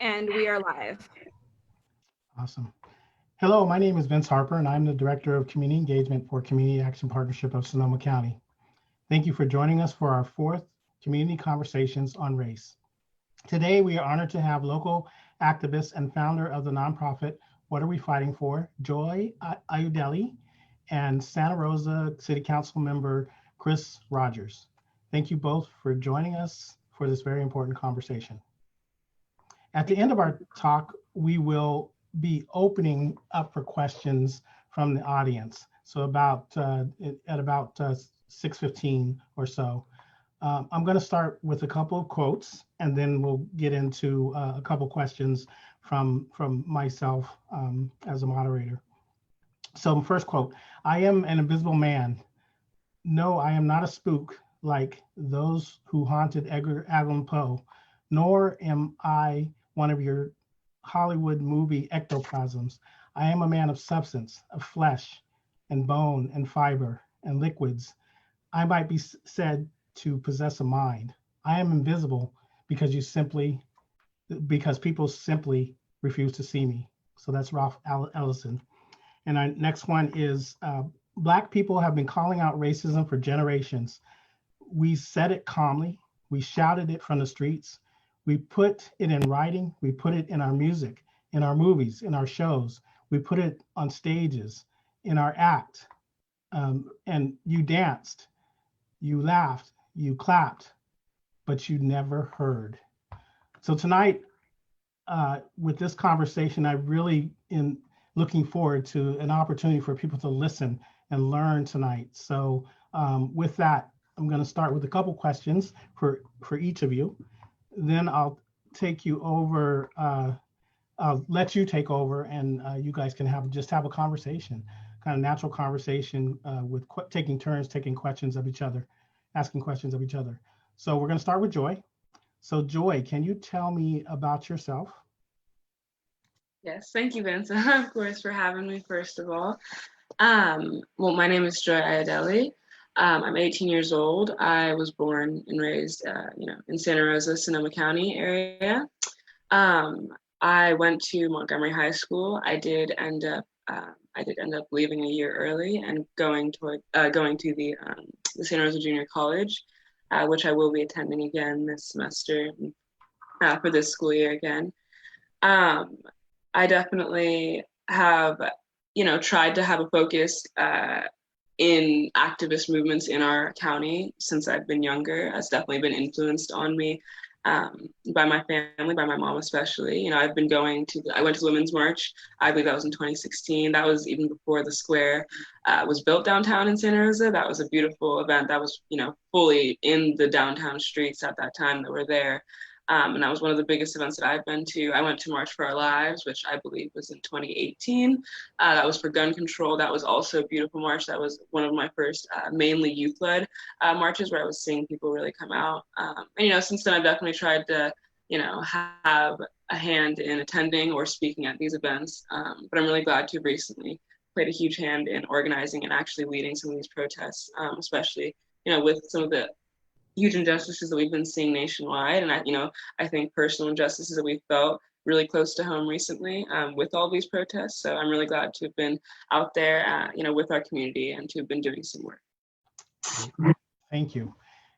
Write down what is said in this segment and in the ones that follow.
And we are live. Awesome. Hello, my name is Vince Harper, and I'm the Director of Community Engagement for Community Action Partnership of Sonoma County. Thank you for joining us for our fourth Community Conversations on Race. Today, we are honored to have local activist and founder of the nonprofit What Are We Fighting For, Joy Ayodele, and Santa Rosa City Council member Chris Rogers. Thank you both for joining us for this very important conversation. At the end of our talk, we will be opening up for questions from the audience. So at about 6:15 or so. I'm going to start with a couple of quotes, and then we'll get into a couple questions from myself as a moderator. So first quote, "I am an invisible man. No, I am not a spook like those who haunted Edgar Allan Poe, nor am I one of your Hollywood movie ectoplasms. I am a man of substance, of flesh and bone and fiber and liquids. I might be said to possess a mind. I am invisible because because people simply refuse to see me." So that's Ralph Ellison. And our next one is, Black people have been calling out racism for generations. We said it calmly. We shouted it from the streets. We put it in writing. We put it in our music, in our movies, in our shows. We put it on stages, in our act. And you danced, you laughed, you clapped, but you never heard. So tonight, with this conversation, I really am looking forward to an opportunity for people to listen and learn tonight. So with that, I'm going to start with a couple questions for each of you. Then I'll take you over. I'll let you take over, and you guys can have a conversation, kind of natural conversation with taking turns, taking questions of each other, asking questions of each other. So we're going to start with Joy. So Joy, can you tell me about yourself? Yes, thank you, Vince, of course, for having me, first of all. Well, my name is Joy Ayodele. I'm 18 years old. I was born and raised, in Santa Rosa, Sonoma County area. I went to Montgomery High School. I did end up leaving a year early and going to the Santa Rosa Junior College, which I will be attending again this semester for this school year again. I definitely have, tried to have a focus in activist movements in our county since I've been younger. It's definitely been influenced on me by my family, by my mom especially. I went to the Women's March. I believe that was in 2016. That was even before the square was built downtown in Santa Rosa. That was a beautiful event that was, fully in the downtown streets at that time that were there. And that was one of the biggest events that I've been to. I went to March for Our Lives, which I believe was in 2018. That was for gun control. That was also a beautiful march. That was one of my first mainly youth-led marches where I was seeing people really come out. And, since then I've definitely tried to, have a hand in attending or speaking at these events. But I'm really glad to have recently played a huge hand in organizing and actually leading some of these protests, especially, with some of the huge injustices that we've been seeing nationwide. And I think personal injustices that we've felt really close to home recently with all these protests. So I'm really glad to have been out there, with our community and to have been doing some work. Thank you.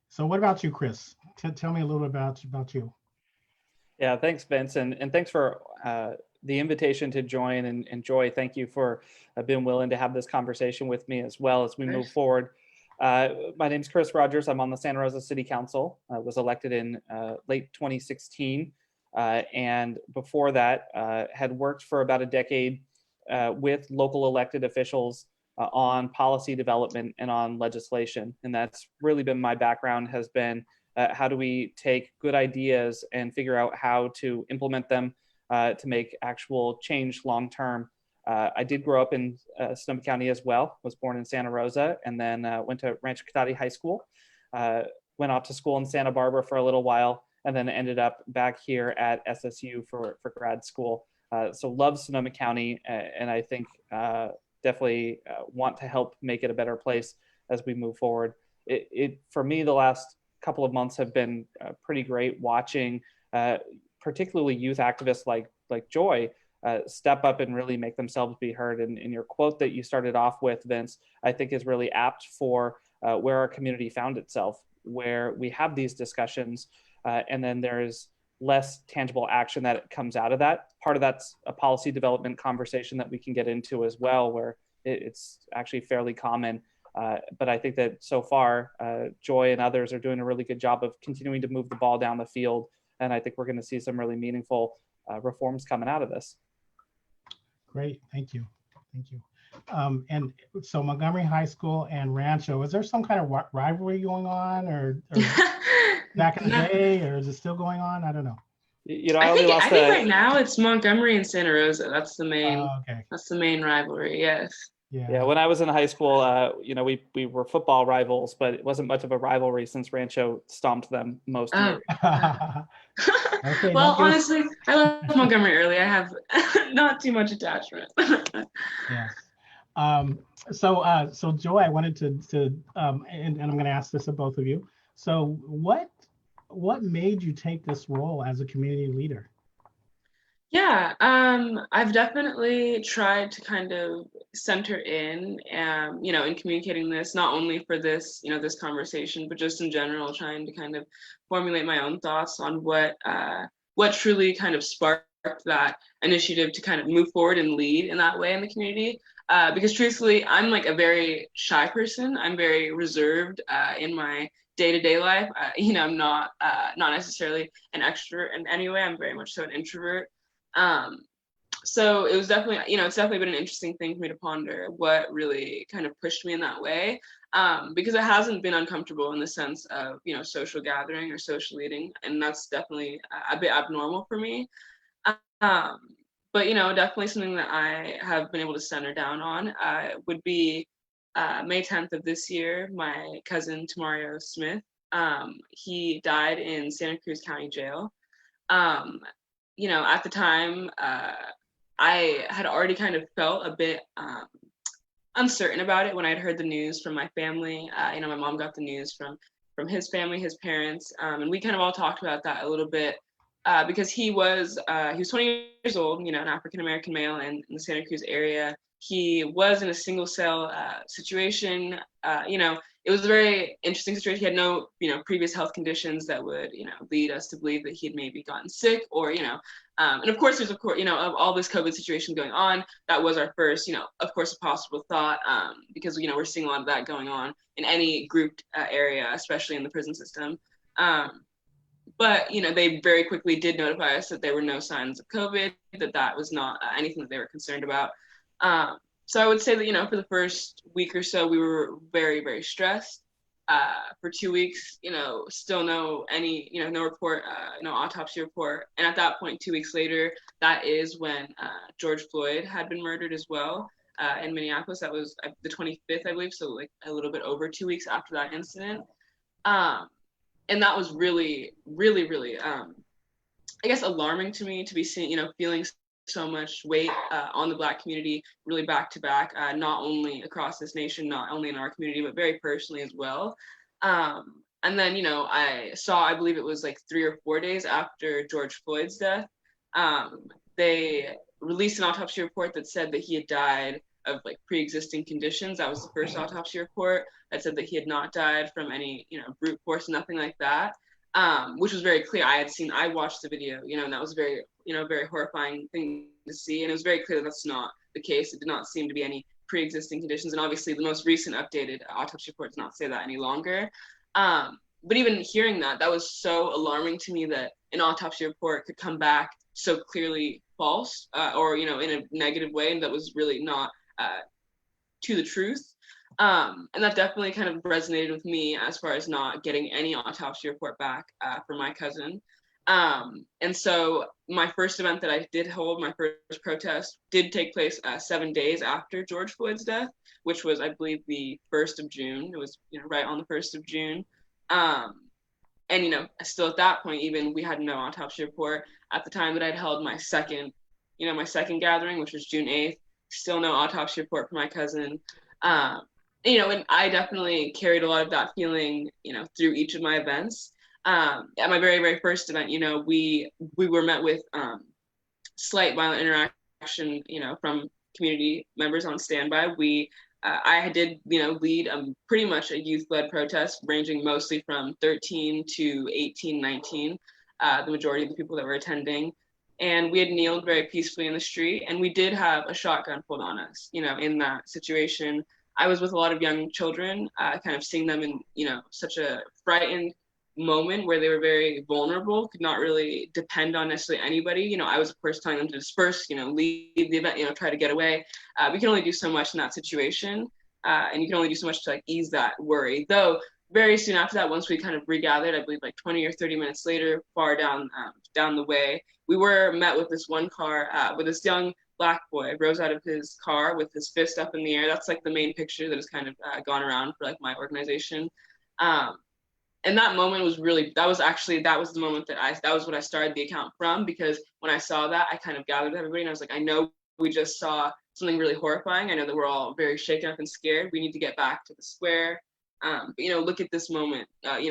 So what about you, Chris? Tell me a little about you. Yeah, thanks, Vince. And thanks for the invitation to join. And Joy, thank you for being willing to have this conversation with me as well as we move forward. My name is Chris Rogers. I'm on the Santa Rosa City Council. I was elected in late 2016. And before that, had worked for about a decade with local elected officials on policy development and on legislation. And that's really been my background, has been how do we take good ideas and figure out how to implement them to make actual change long-term. I did grow up in Sonoma County as well, was born in Santa Rosa, and then went to Rancho Cotati High School, went off to school in Santa Barbara for a little while, and then ended up back here at SSU for grad school. So love Sonoma County, and I think definitely want to help make it a better place as we move forward. For me, the last couple of months have been pretty great watching particularly youth activists like Joy, step up and really make themselves be heard. And your quote that you started off with, Vince, I think is really apt for where our community found itself, where we have these discussions and then there's less tangible action that comes out of that. Part of that's a policy development conversation that we can get into as well, where it's actually fairly common. But I think that so far, Joy and others are doing a really good job of continuing to move the ball down the field. And I think we're going to see some really meaningful reforms coming out of this. Great, thank you. Thank you. And so Montgomery High School and Rancho, is there some kind of rivalry going on or back in the day, or is it still going on? I don't know. You know, I think right now it's Montgomery and Santa Rosa. That's the main. That's the main rivalry. Yes. Yeah. When I was in high school, you know, we were football rivals, but it wasn't much of a rivalry since Rancho stomped them most years. Okay, well, honestly, I left Montgomery early. I have not too much attachment. Yes. So Joy, I wanted to and I'm going to ask this of both of you. So what made you take this role as a community leader? Yeah, I've definitely tried to kind of center in, you know, in communicating this, not only for this, you know, this conversation, but just in general, trying to kind of formulate my own thoughts on what truly kind of sparked that initiative to kind of move forward and lead in that way in the community. Because truthfully, I'm like a very shy person. I'm very reserved in my day-to-day life. You know, I'm not necessarily an extrovert in any way. I'm very much so an introvert. So it was definitely, you know, it's definitely been an interesting thing for me to ponder what really kind of pushed me in that way. Because it hasn't been uncomfortable in the sense of, you know, social gathering or social leading. And that's definitely a bit abnormal for me. But, you know, definitely something that I have been able to center down on would be May 10th of this year, my cousin Tamario Smith, he died in Santa Cruz County Jail. You know, at the time, I had already kind of felt a bit uncertain about it when I'd heard the news from my family. You know, my mom got the news from his family, his parents, and we kind of all talked about that a little bit because he was 20 years old, you know, an African-American male in the Santa Cruz area. He was in a single cell situation. You know, it was a very interesting situation. He had no, you know, previous health conditions that would, you know, lead us to believe that he had maybe gotten sick or, you know, and of course, you know, of all this COVID situation going on, that was our first, you know, of course, a possible thought because, you know, we're seeing a lot of that going on in any grouped area, especially in the prison system. But, you know, they very quickly did notify us that there were no signs of COVID, that was not anything that they were concerned about. So I would say that, you know, for the first week or so, we were very, very stressed. For 2 weeks, you know, still no report, no autopsy report. And at that point, 2 weeks later, that is when George Floyd had been murdered as well in Minneapolis. That was the 25th, I believe. So like a little bit over 2 weeks after that incident. And that was really, really, really, I guess, alarming to me to be seeing, you know, feeling so much weight on the Black community, really back to back, not only across this nation, not only in our community, but very personally as well. And then, you know, I believe it was like 3 or 4 days after George Floyd's death, they released an autopsy report that said that he had died of like pre-existing conditions. That was the first autopsy report that said that he had not died from any, you know, brute force, nothing like that. Which was very clear. I watched the video, you know, and that was very, you know, very horrifying thing to see. And it was very clear that that's not the case. It did not seem to be any pre-existing conditions. And obviously the most recent updated autopsy report does not say that any longer. But even hearing that was so alarming to me that an autopsy report could come back so clearly false or, you know, in a negative way. And that was really not to the truth. And that definitely kind of resonated with me as far as not getting any autopsy report back for my cousin. And so my first event that I did hold, my first protest, did take place 7 days after George Floyd's death, which was, I believe, the 1st of June. It was, you know, right on the 1st of June. And, you know, still at that point, even we had no autopsy report. At the time that I'd held my second gathering, which was June 8th, still no autopsy report for my cousin. You know, and I definitely carried a lot of that feeling, you know, through each of my events. At my very, very first event, we were met with slight violent interaction, from community members on standby. I did, lead pretty much a youth-led protest ranging mostly from 13 to 18, 19, the majority of the people that were attending. And we had kneeled very peacefully in the street, and we did have a shotgun pulled on us, in that situation. I was with a lot of young children, kind of seeing them in, such a frightened moment where they were very vulnerable, could not really depend on necessarily anybody. I was of course telling them to disperse, leave the event, try to get away. We can only do so much in that situation, and you can only do so much to like ease that worry. Though very soon after that, once we kind of regathered, I believe like 20 or 30 minutes later, far down the way, we were met with this one car with this young Black boy rose out of his car with his fist up in the air. That's like the main picture that has kind of gone around for like my organization. And that moment was really, that was the moment that was what I started the account from, because when I saw that, I kind of gathered everybody and I was like, I know we just saw something really horrifying. I know that we're all very shaken up and scared. We need to get back to the square. But, look at this moment,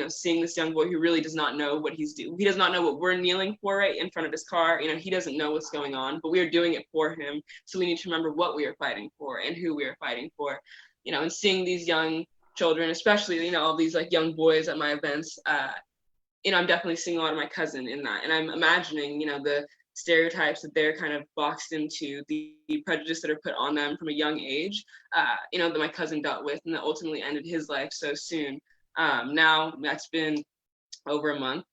seeing this young boy who really does not know what he's doing. He does not know what we're kneeling for right in front of his car. He doesn't know what's going on, but we are doing it for him. So we need to remember what we are fighting for and who we are fighting for, and seeing these young children, especially, all these like young boys at my events, I'm definitely seeing a lot of my cousin in that. And I'm imagining, the stereotypes that they're kind of boxed into, the prejudice that are put on them from a young age, that my cousin dealt with and that ultimately ended his life so soon. Now that's been over a month,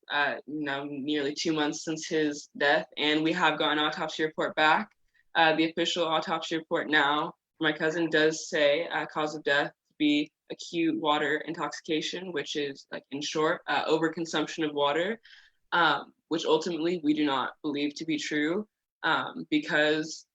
nearly 2 months since his death. And we have got an autopsy report back. The official autopsy report now for my cousin does say cause of death to be acute water intoxication, which is like in short, overconsumption of water, which ultimately we do not believe to be true, because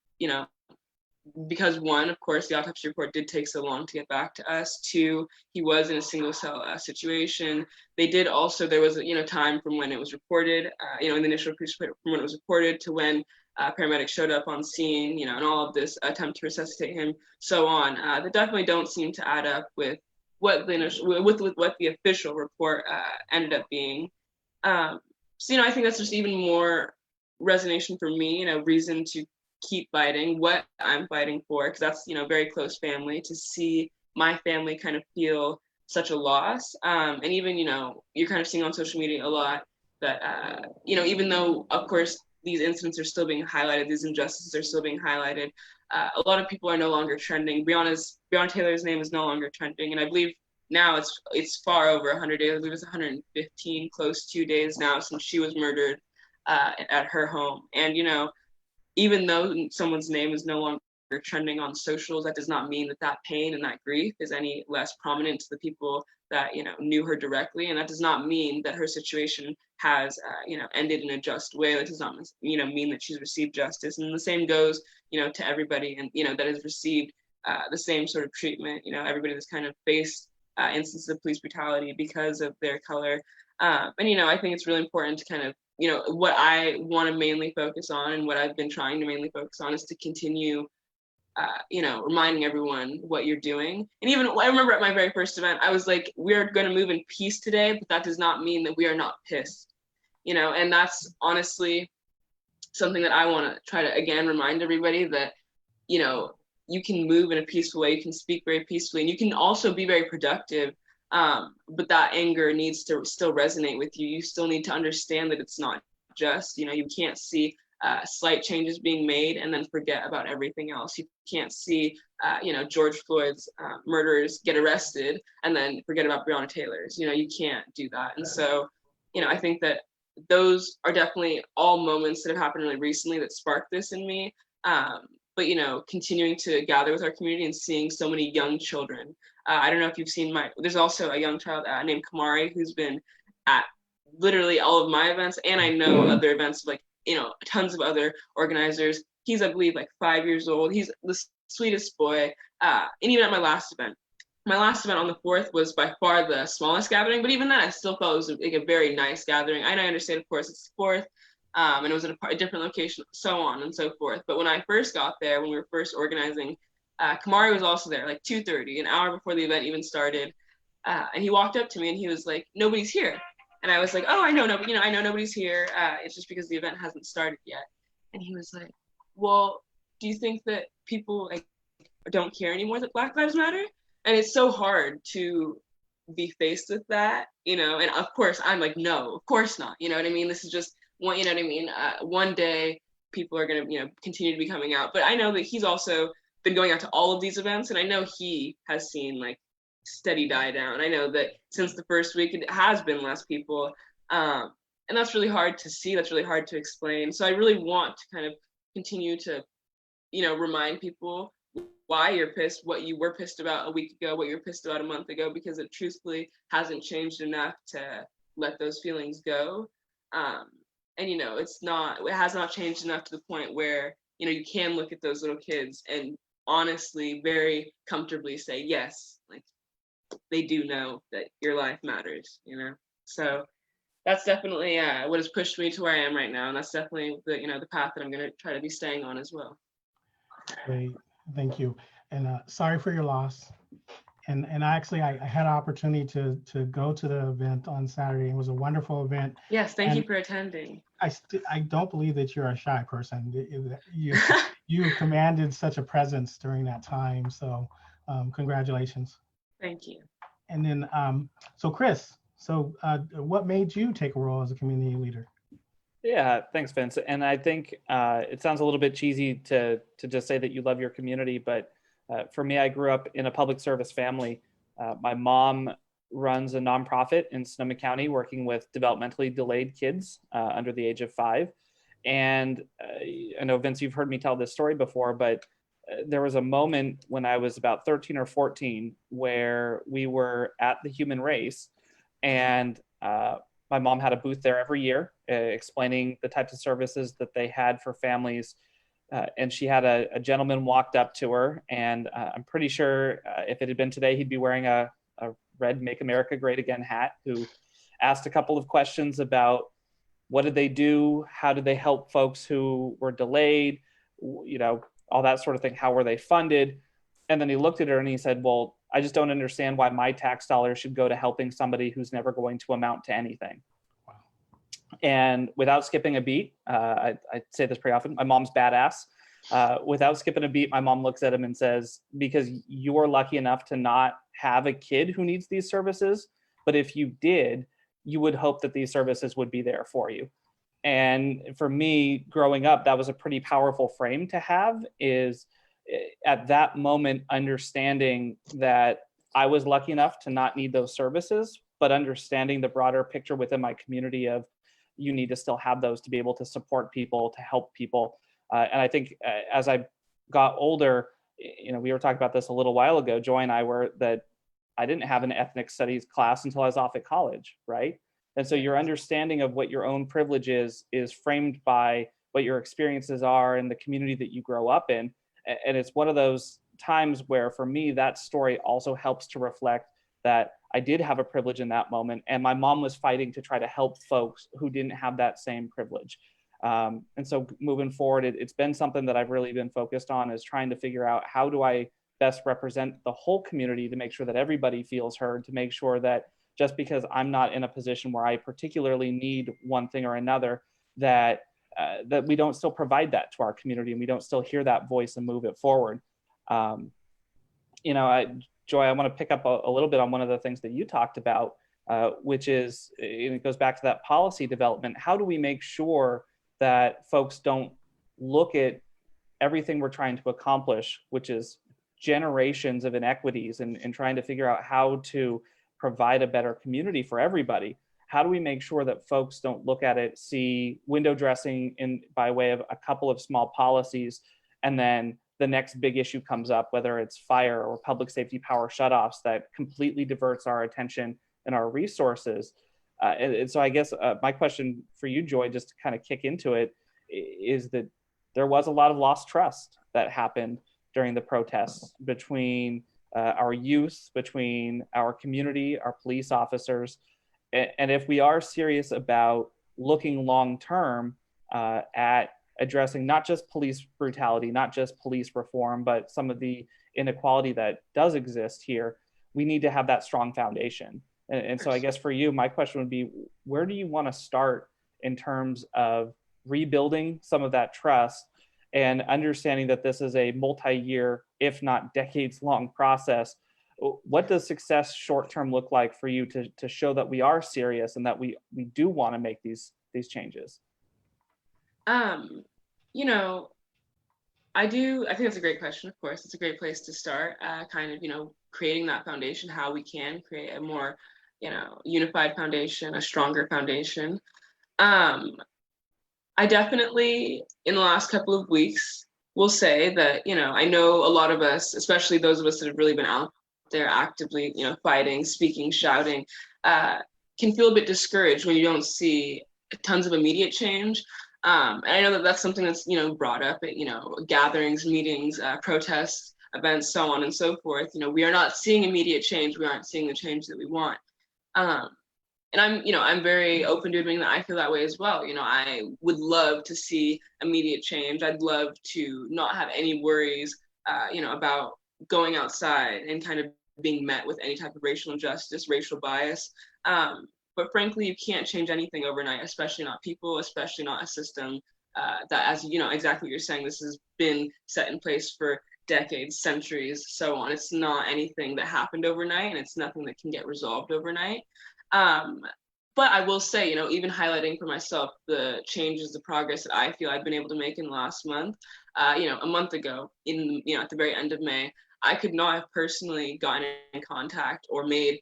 one, of course, the autopsy report did take so long to get back to us. Two, he was in a single cell situation. They did also, there was time from when it was reported, in the initial from when it was reported to when paramedics showed up on scene, and all of this attempt to resuscitate him, so on. That definitely don't seem to add up with what the official report ended up being. So I think that's just even more resonation for me, reason to keep fighting what I'm fighting for, because that's very close family. To see my family kind of feel such a loss, and even you're kind of seeing on social media a lot that even though of course these incidents are still being highlighted, these injustices are still being highlighted, a lot of people are no longer trending. Breonna Taylor's name is no longer trending, and I believe now it's far over 100 days. I believe it's 115, close 2 days now since she was murdered at her home. And even though someone's name is no longer trending on socials, that does not mean that pain and that grief is any less prominent to the people that knew her directly, and that does not mean that her situation has ended in a just way. That does not mean that she's received justice. And the same goes to everybody, and that has received the same sort of treatment. Everybody that's kind of faced instances of police brutality because of their color. And I think it's really important to kind of what I want to mainly focus on, and what I've been trying to mainly focus on, is to continue reminding everyone what you're doing. And even I remember at my very first event, I was like, we're going to move in peace today, but that does not mean that we are not pissed, and that's honestly something that I want to try to, again, remind everybody that, you can move in a peaceful way, you can speak very peacefully, and you can also be very productive. But that anger needs to still resonate with you. You still need to understand that it's not just, you can't see slight changes being made and then forget about everything else. You can't see, George Floyd's murderers get arrested and then forget about Breonna Taylor's. You can't do that. And so, I think that those are definitely all moments that have happened really recently that sparked this in me. But, continuing to gather with our community and seeing so many young children. I don't know if you've seen there's also a young child named Kamari who's been at literally all of my events, and I know other events, like, tons of other organizers. He's, I believe, like 5 years old. He's the sweetest boy. And even at my last event on the 4th was by far the smallest gathering, but even then I still felt it was like a very nice gathering. I understand, of course, it's the 4th, and it was at a different location, so on and so forth. But when I first got there, when we were first organizing, Kamari was also there, like 2:30, an hour before the event even started. And he walked up to me and he was like, "Nobody's here." And I was like, oh, I know nobody's here. It's just because the event hasn't started yet. And he was like, well, do you think that people like don't care anymore that Black Lives Matter? And it's so hard to be faced with that, and of course I'm like, no, of course not. You know what I mean? This is just one, one day people are going to, continue to be coming out. But I know that he's also been going out to all of these events, and I know he has seen like steady die down. I know that since the first week, it has been less people. And that's really hard to see. That's really hard to explain. So I really want to kind of continue to, remind people why you're pissed, what you were pissed about a week ago, what you're pissed about a month ago, because it truthfully hasn't changed enough to let those feelings go. And it has not changed enough to the point where, you can look at those little kids and honestly, very comfortably say, yes, like they do know that your life matters, So that's definitely what has pushed me to where I am right now. And that's definitely the path that I'm going to try to be staying on as well. Great, thank you. And sorry for your loss. And actually, I had an opportunity to go to the event on Saturday. It was a wonderful event. Yes, thank you for attending. I don't believe that you're a shy person. You commanded such a presence during that time. So congratulations. Thank you. And then, so Chris, what made you take a role as a community leader? Yeah, thanks, Vince. And I think it sounds a little bit cheesy to just say that you love your community, but for me, I grew up in a public service family. My mom runs a nonprofit in Sonoma County working with developmentally delayed kids under the age of 5. And I know, Vince, you've heard me tell this story before, but there was a moment when I was about 13 or 14 where we were at the Human Race, and my mom had a booth there every year explaining the types of services that they had for families. And she had a gentleman walked up to her, and I'm pretty sure if it had been today, he'd be wearing a red Make America Great Again hat, who asked a couple of questions about what did they do, how did they help folks who were delayed, all that sort of thing, how were they funded? And then he looked at her and he said, well, I just don't understand why my tax dollars should go to helping somebody who's never going to amount to anything. Wow. And without skipping a beat, I say this pretty often, my mom's badass. Without skipping a beat, my mom looks at him and says, because you're lucky enough to not have a kid who needs these services, but if you did, you would hope that these services would be there for you. And for me, growing up, that was a pretty powerful frame to have, is at that moment, understanding that I was lucky enough to not need those services, but understanding the broader picture within my community of you need to still have those to be able to support people, to help people. And I think as I got older, we were talking about this a little while ago, Joy and I were, that I didn't have an ethnic studies class until I was off at college, right? And so your understanding of what your own privilege is framed by what your experiences are in the community that you grow up in. And it's one of those times where, for me, that story also helps to reflect that I did have a privilege in that moment, and my mom was fighting to try to help folks who didn't have that same privilege. And so moving forward, it's been something that I've really been focused on, is trying to figure out how do I best represent the whole community to make sure that everybody feels heard, to make sure that just because I'm not in a position where I particularly need one thing or another, that we don't still provide that to our community, and we don't still hear that voice and move it forward. Joy, I want to pick up a little bit on one of the things that you talked about, which is, it goes back to that policy development. How do we make sure that folks don't look at everything we're trying to accomplish, which is generations of inequities, and trying to figure out how to provide a better community for everybody? How do we make sure that folks don't look at it, see window dressing by way of a couple of small policies, and then the next big issue comes up, whether it's fire or public safety power shutoffs, that completely diverts our attention and our resources? And so I guess my question for you, Joy, just to kind of kick into it, is that there was a lot of lost trust that happened during the protests between our youth, between our community, our police officers. And if we are serious about looking long-term at addressing not just police brutality, not just police reform, but some of the inequality that does exist here, we need to have that strong foundation. And so I guess for you, my question would be, where do you want to start in terms of rebuilding some of that trust and understanding that this is a multi-year, if not decades-long process? What does success short-term look like for you to show that we are serious and that we do want to make these changes? You know, I think that's a great question. Of course, it's a great place to start. Kind of, creating that foundation, how we can create a more, unified foundation, a stronger foundation. I definitely, in the last couple of weeks, will say that, I know a lot of us, especially those of us that have really been out there actively, fighting, speaking, shouting, can feel a bit discouraged when you don't see tons of immediate change. And I know that that's something that's, brought up at, gatherings, meetings, protests, events, so on and so forth. We are not seeing immediate change. We aren't seeing the change that we want. And I'm very open to admitting that I feel that way as well. I would love to see immediate change. I'd love to not have any worries, about going outside and kind of being met with any type of racial injustice, racial bias. But frankly, you can't change anything overnight, especially not people, especially not a system that, as exactly what you're saying, this has been set in place for decades, centuries, so on. It's not anything that happened overnight, and it's nothing that can get resolved overnight. But I will say, even highlighting for myself the changes, the progress that I feel I've been able to make in the last month, a month ago, at the very end of May, I could not have personally gotten in contact or made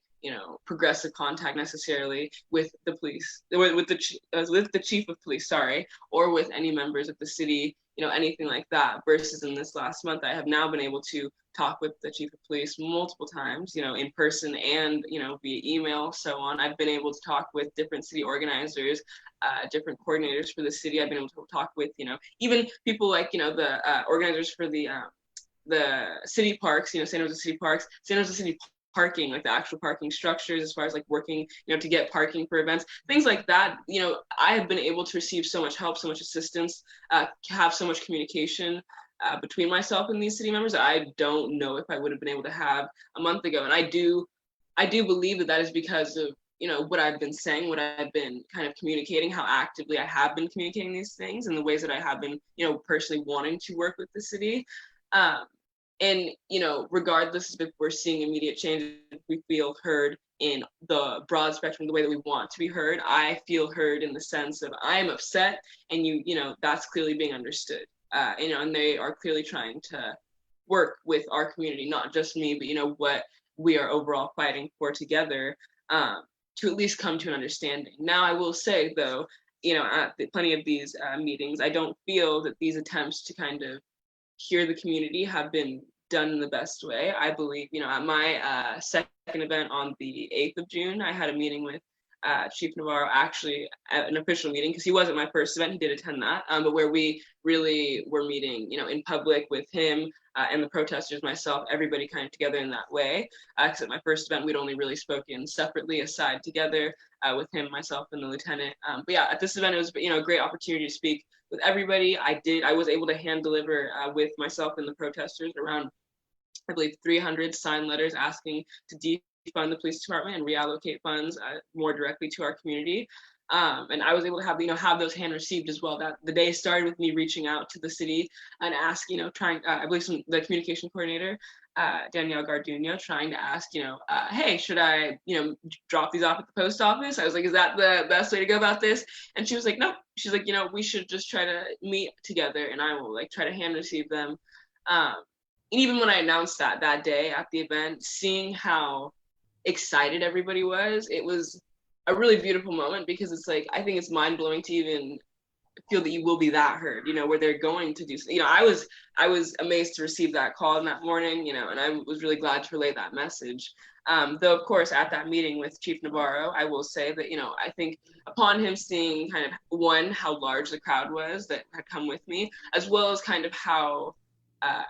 progressive contact necessarily with the police, with the chief of police, sorry, or with any members of the city, anything like that. Versus in this last month, I have now been able to talk with the chief of police multiple times, in person and, via email, so on. I've been able to talk with different city organizers, different coordinators for the city. I've been able to talk with, even people like, the organizers for the city parks, San Jose City Parks, San Jose City parking, like the actual parking structures, as far as like working, to get parking for events, things like that. I have been able to receive so much help, so much assistance, have so much communication between myself and these city members that I don't know if I would have been able to have a month ago. And I do believe that is because of, what I've been saying, what I've been kind of communicating, how actively I have been communicating these things, and the ways that I have been, personally wanting to work with the city. And, regardless if we're seeing immediate change, if we feel heard in the broad spectrum, the way that we want to be heard, I feel heard in the sense of I'm upset, and that's clearly being understood. And they are clearly trying to work with our community, not just me, but, what we are overall fighting for together, to at least come to an understanding. Now, I will say, though, at plenty of these meetings, I don't feel that these attempts to kind of hear the community have been done in the best way. I believe, at my second event on the 8th of June, I had a meeting with Chief Navarro, actually at an official meeting, because he wasn't my first event, he did attend that, but where we really were meeting, in public with him and the protesters, myself, everybody kind of together in that way. Because at my first event, we'd only really spoken separately, aside together with him, myself, and the lieutenant. But yeah, at this event, it was, a great opportunity to speak with everybody. I was able to hand deliver with myself and the protesters around, I believe, 300 signed letters asking to defund the police department and reallocate funds more directly to our community. And I was able to have those hand received as well. That the day started with me reaching out to the city and ask, I believe the communication coordinator, Danielle Garduno, trying to ask, hey, should I, drop these off at the post office? I was like, is that the best way to go about this? And she was like, no. She's like, we should just try to meet together, and I will try to hand receive them. And even when I announced that day at the event, seeing how excited everybody was, it was a really beautiful moment, because it's I think it's mind blowing to even feel that you will be that heard, where they're going to do, I was amazed to receive that call in that morning, and I was really glad to relay that message. Though, of course, at that meeting with Chief Navarro, I will say that, I think upon him seeing kind of, one, how large the crowd was that had come with me, as well as kind of how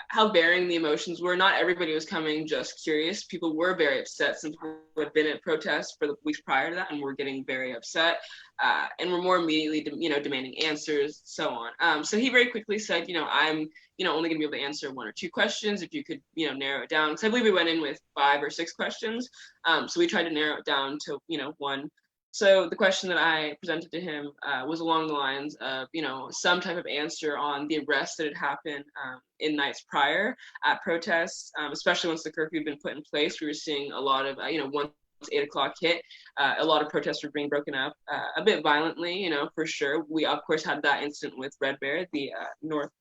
how varying the emotions were. Not everybody was coming just curious. People were very upset. Some people had been at protests for the weeks prior to that and were getting very upset, and were more immediately, demanding answers, so on. So he very quickly said, I'm, only going to be able to answer 1 or 2 questions. If you could, narrow it down, because I believe we went in with 5 or 6 questions. So we tried to narrow it down to, 1. So the question that I presented to him was along the lines of, some type of answer on the arrest that had happened in nights prior at protests, especially once the curfew had been put in place. We were seeing a lot of, once 8 o'clock hit, a lot of protests were being broken up a bit violently, for sure. We, of course, had that incident with Red Bear, the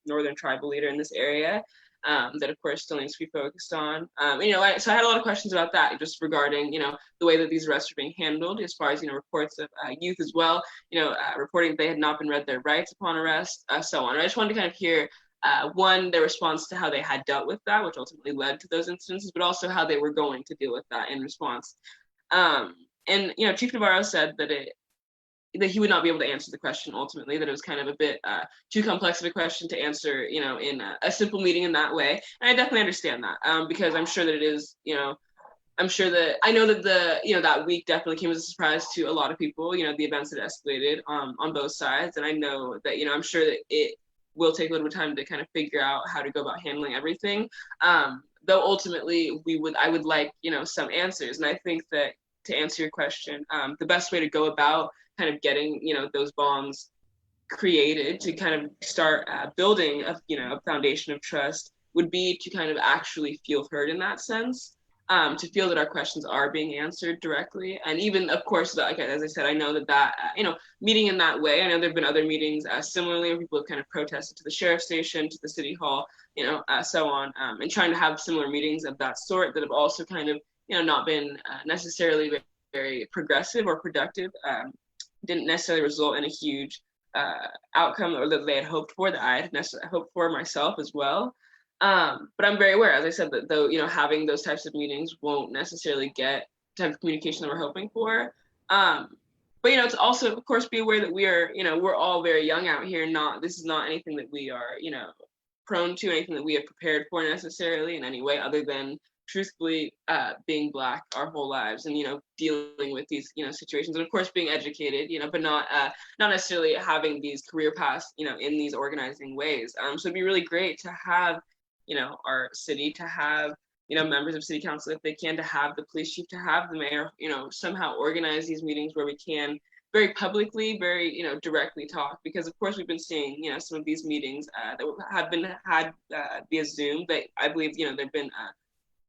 northern tribal leader in this area. That of course still needs to be focused on. So I had a lot of questions about that, just regarding, the way that these arrests are being handled, as far as, reports of youth as well, reporting that they had not been read their rights upon arrest, so on. I just wanted to kind of hear, one, their response to how they had dealt with that, which ultimately led to those incidences, but also how they were going to deal with that in response. And Chief Navarro said that he would not be able to answer the question ultimately, that it was kind of a bit too complex of a question to answer, in a simple meeting in that way. And I definitely understand that, because I'm sure that it is, I'm sure that I know that that week definitely came as a surprise to a lot of people, the events that escalated on both sides. And I know that, I'm sure that it will take a little bit of time to kind of figure out how to go about handling everything. Though ultimately I would like, some answers. And I think that, to answer your question, the best way to go about kind of getting, those bonds created to kind of start building a foundation of trust would be to kind of actually feel heard in that sense, to feel that our questions are being answered directly. And even, of course, like, as I said, I know that meeting in that way, I know there have been other meetings similarly where people have kind of protested to the sheriff's station, to the city hall, so on, and trying to have similar meetings of that sort that have also kind of, not been necessarily very, very progressive or productive. Didn't necessarily result in a huge outcome, or that they had hoped for, that I had necessarily hoped for myself as well. But I'm very aware, as I said, that though, having those types of meetings won't necessarily get the type of communication that we're hoping for. But, to also, of course, be aware that we are, we're all very young out here. This is not anything that we are, prone to, anything that we have prepared for necessarily in any way, other than truthfully being Black our whole lives, and dealing with these situations, and of course being educated, but not necessarily having these career paths in these organizing ways. So it'd be really great to have our city, to have members of city council, if they can, to have the police chief, to have the mayor, somehow organize these meetings where we can very publicly, very directly talk, because of course we've been seeing some of these meetings that have been had via Zoom, but I believe there've been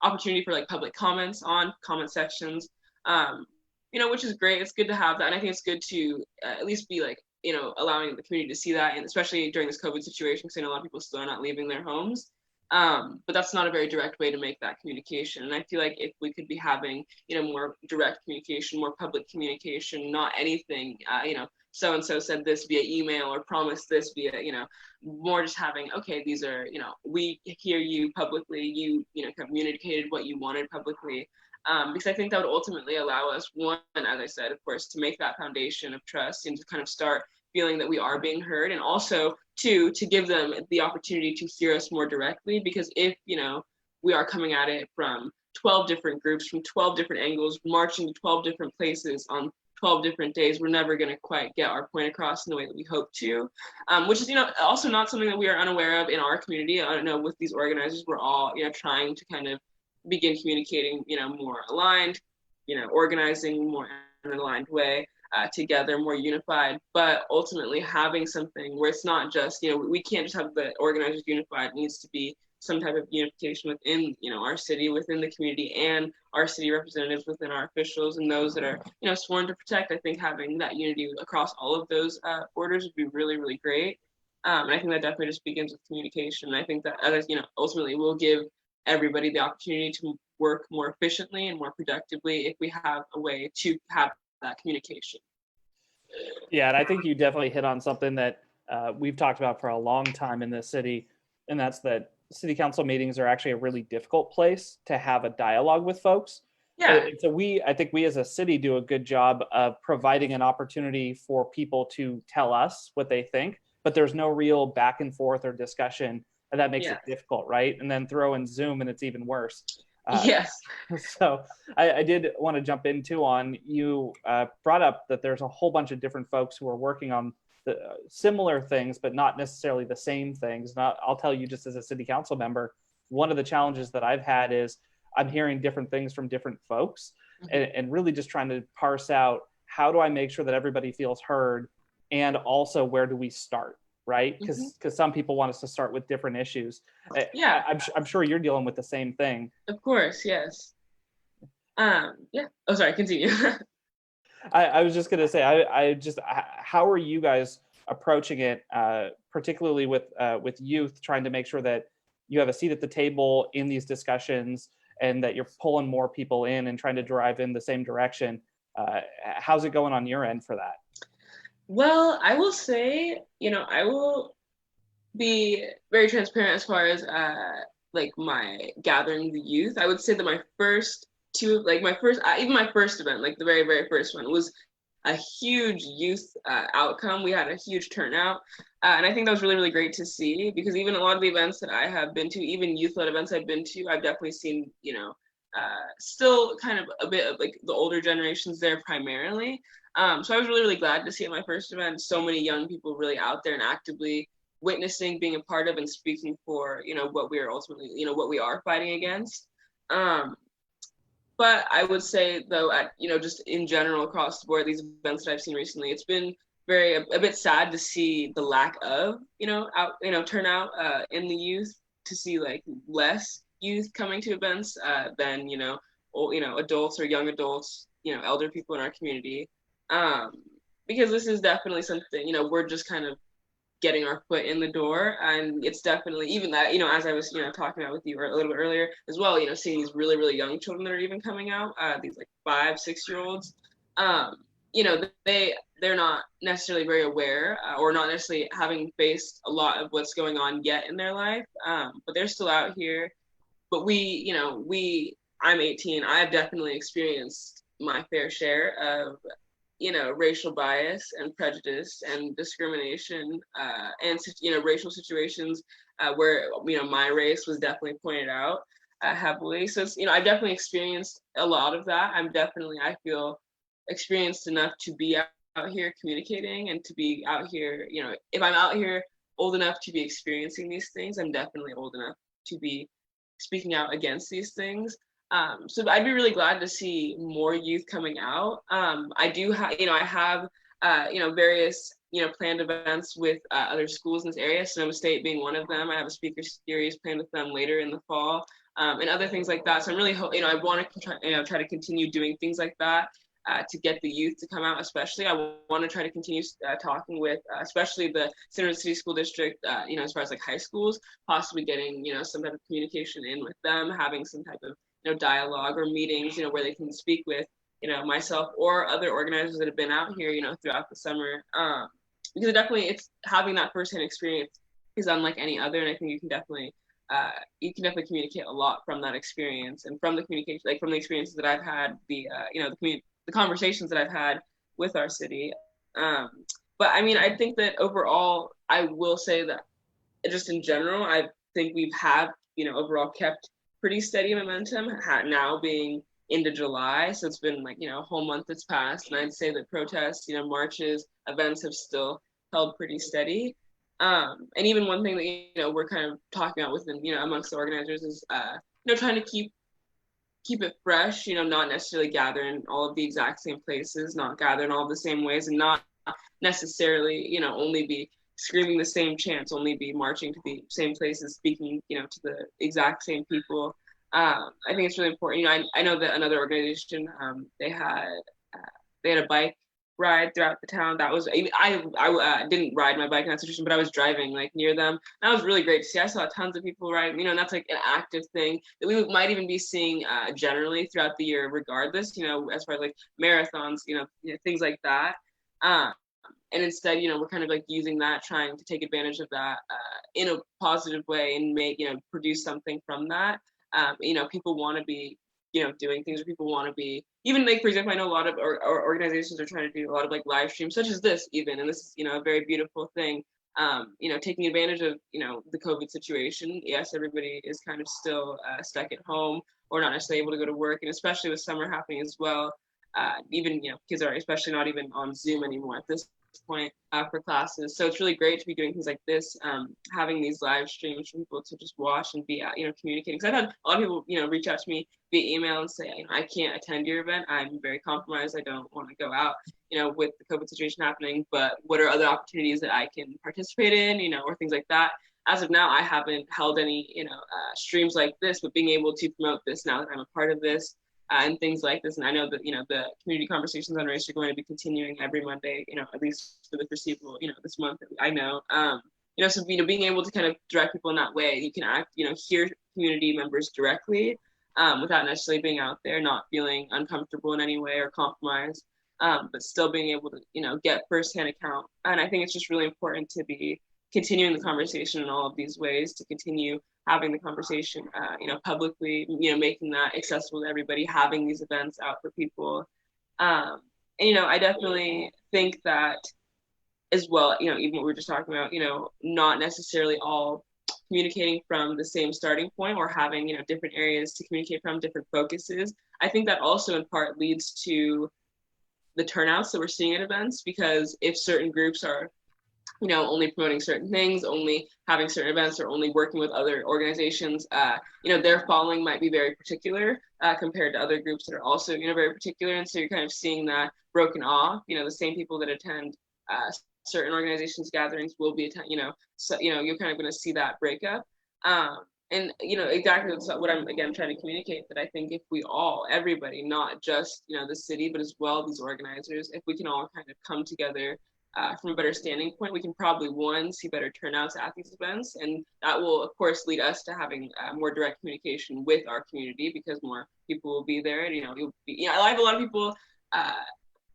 opportunity for like public comments on comment sections, which is great. It's good to have that. And I think it's good to at least be like, allowing the community to see that. And especially during this COVID situation, because I know a lot of people still are not leaving their homes. But that's not a very direct way to make that communication. And I feel like if we could be having, more direct communication, more public communication, not anything, so-and-so said this via email or promised this via, more just having, okay, these are, we hear you publicly, you communicated what you wanted publicly. Because I think that would ultimately allow us, one, as I said, of course, to make that foundation of trust and to kind of start feeling that we are being heard, and also two, to give them the opportunity to hear us more directly. Because if, we are coming at it from 12 different groups, from 12 different angles, marching to 12 different places on 12 different days, we're never going to quite get our point across in the way that we hope to, which is, also not something that we are unaware of in our community. I don't know, with these organizers, we're all, trying to kind of begin communicating, more aligned, organizing more in an aligned way, together, more unified, but ultimately having something where it's not just, we can't just have the organizers unified. It needs to be some type of unification within, our city, within the community, and our city representatives, within our officials, and those that are, sworn to protect. I think having that unity across all of those borders would be really, really great. And I think that definitely just begins with communication. And I think that, ultimately will give everybody the opportunity to work more efficiently and more productively if we have a way to have that communication. Yeah, and I think you definitely hit on something that we've talked about for a long time in this city, and that's that city council meetings are actually a really difficult place to have a dialogue with folks. Yeah. And so I think we as a city do a good job of providing an opportunity for people to tell us what they think, but there's no real back and forth or discussion and that makes Yeah. it difficult, right? And then throw in Zoom and it's even worse. Yes. So I did want to jump into on, you brought up that there's a whole bunch of different folks who are working on the similar things, but not necessarily the same things. I'll tell you, just as a city council member, one of the challenges that I've had is I'm hearing different things from different folks, and really just trying to parse out, how do I make sure that everybody feels heard, and also where do we start, right? Because some people want us to start with different issues. Yeah. I'm sure you're dealing with the same thing. Of course, yes. Yeah. Oh, sorry, continue. I was just gonna say, how are you guys approaching it, particularly with youth, trying to make sure that you have a seat at the table in these discussions, and that you're pulling more people in and trying to drive in the same direction? How's it going on your end for that? Well, I will say, I will be very transparent as far as like my gathering the youth. I would say that my first even my first event, like the very, very first one, was a huge youth outcome. We had a huge turnout. And I think that was really, really great to see, because even a lot of the events that I have been to, even youth-led events I've been to, I've definitely seen, still kind of a bit of like the older generations there primarily. So I was really, really glad to see at my first event so many young people really out there and actively witnessing, being a part of, and speaking for, what we are ultimately, what we are fighting against. But I would say, though, just in general across the board, these events that I've seen recently, it's been a bit sad to see the lack of, turnout in the youth, to see like less youth coming to events than, adults or young adults, elder people in our community. Because this is definitely something, we're just kind of getting our foot in the door, and it's definitely even that, as I was talking about with you a little bit earlier as well, seeing these really, really young children that are even coming out, these like 5-6-year-olds, they're not necessarily very aware, or not necessarily having faced a lot of what's going on yet in their life, but they're still out here. But I'm 18, I've definitely experienced my fair share of racial bias and prejudice and discrimination, and racial situations where my race was definitely pointed out heavily. So it's, I've definitely experienced a lot of that. I feel experienced enough to be out here communicating, and to be out here, if I'm out here old enough to be experiencing these things, I'm definitely old enough to be speaking out against these things. So I'd be really glad to see more youth coming out. I do have, I have, various, planned events with other schools in this area, Sonoma State being one of them. I have a speaker series planned with them later in the fall, and other things like that. So I'm really, I want to try to continue doing things like that. To get the youth to come out, especially. I want to try to continue talking with, especially the Center City School District, as far as like high schools, possibly getting, some type of communication in with them, having some type of, dialogue or meetings, where they can speak with, myself or other organizers that have been out here, throughout the summer. Because it's having that firsthand experience is unlike any other, and I think you can definitely communicate a lot from that experience, and from the communication, like from the experiences that I've had, the conversations that I've had with our city. But I mean, I think that overall, I will say that just in general, I think we've overall kept pretty steady momentum, now being into July. So it's been like, a whole month that's passed. And I'd say that protests, marches, events have still held pretty steady. And even one thing that, we're kind of talking about within, amongst the organizers is, trying to keep it fresh, not necessarily gather in all of the exact same places, not gather in all the same ways, and not necessarily, only be screaming the same chants, only be marching to the same places, speaking, to the exact same people. I think it's really important. I know that another organization, they had a bike ride throughout the town. That was, I didn't ride my bike in that situation, but I was driving like near them. That was really great to see. I saw tons of people riding, and that's like an active thing that we might even be seeing generally throughout the year regardless, as far as like marathons, things like that. And instead, we're kind of like using that, trying to take advantage of that in a positive way, and make, produce something from that. People want to be, doing things, or people want to be, even like, for example, I know a lot of organizations are trying to do a lot of like live streams such as this even, and this is, a very beautiful thing. taking advantage of, the COVID situation. Yes, everybody is kind of still stuck at home or not necessarily able to go to work. And especially with summer happening as well, even, kids are especially not even on Zoom anymore at this point for classes. So it's really great to be doing things like this, having these live streams for people to just watch and be, communicating. Because I've had a lot of people, reach out to me via email and say, I can't attend your event. I'm very compromised. I don't want to go out, with the COVID situation happening, but what are other opportunities that I can participate in, or things like that. As of now, I haven't held any, streams like this, but being able to promote this now that I'm a part of this, and things like this. And I know that, the community conversations on race are going to be continuing every Monday, at least for the foreseeable, this month, I know. So, being able to kind of direct people in that way, you can hear community members directly, without necessarily being out there, not feeling uncomfortable in any way or compromised, but still being able to, get firsthand account. And I think it's just really important to be continuing the conversation in all of these ways, to continue having the conversation, publicly, making that accessible to everybody, having these events out for people. And, I definitely think that as well, even what we were just talking about, not necessarily all communicating from the same starting point or having, different areas to communicate from, different focuses. I think that also in part leads to the turnouts that we're seeing at events, because if certain groups are only promoting certain things, only having certain events, or only working with other organizations, their following might be very particular compared to other groups that are also, very particular. And so you're kind of seeing that broken off. The same people that attend certain organizations gatherings will be, so, you're kind of going to see that breakup. And, exactly what I'm, again, trying to communicate, that I think if we all, everybody, not just, the city, but as well these organizers, if we can all kind of come together from a better standing point, we can probably, one, see better turnouts at these events. And that will, of course, lead us to having more direct communication with our community, because more people will be there. And, you'll be, I have a lot of people,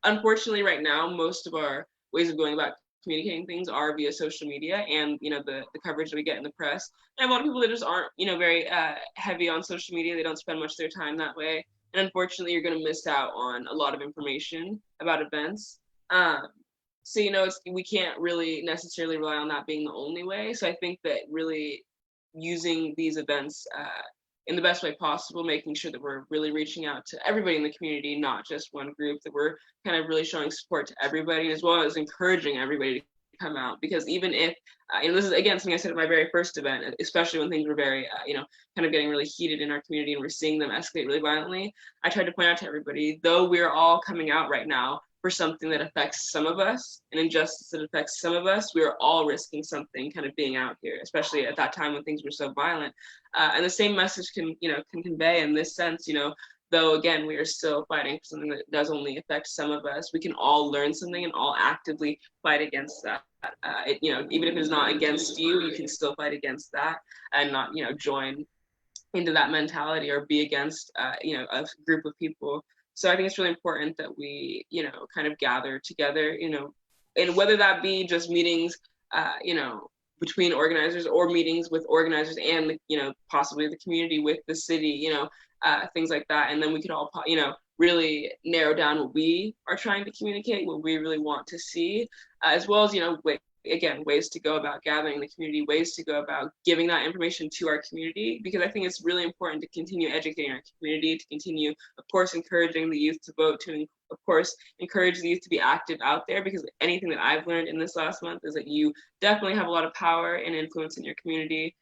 unfortunately, right now, most of our ways of going about communicating things are via social media and, the coverage that we get in the press. And I have a lot of people that just aren't, very heavy on social media. They don't spend much of their time that way. And unfortunately, you're going to miss out on a lot of information about events. So, we can't really necessarily rely on that being the only way. So I think that really using these events in the best way possible, making sure that we're really reaching out to everybody in the community, not just one group, that we're kind of really showing support to everybody, as well as encouraging everybody to come out. Because even if, this is, again, something I said at my very first event, especially when things were very, kind of getting really heated in our community and we're seeing them escalate really violently, I tried to point out to everybody, though we're all coming out right now for something that affects some of us, an injustice that affects some of us, we are all risking something kind of being out here, especially at that time when things were so violent. And the same message can convey in this sense, though, again, we are still fighting for something that does only affect some of us, we can all learn something and all actively fight against that. Even if it's not against you, you can still fight against that and not, join into that mentality or be against, a group of people. So I think it's really important that we, kind of gather together, and whether that be just meetings, between organizers, or meetings with organizers and, possibly the community with the city, things like that. And then we could all, really narrow down what we are trying to communicate, what we really want to see, as well as, ways to go about gathering the community, ways to go about giving that information to our community, because I think it's really important to continue educating our community, to continue, of course, encouraging the youth to vote, to, of course, encourage the youth to be active out there, because anything that I've learned in this last month is that you definitely have a lot of power and influence in your community,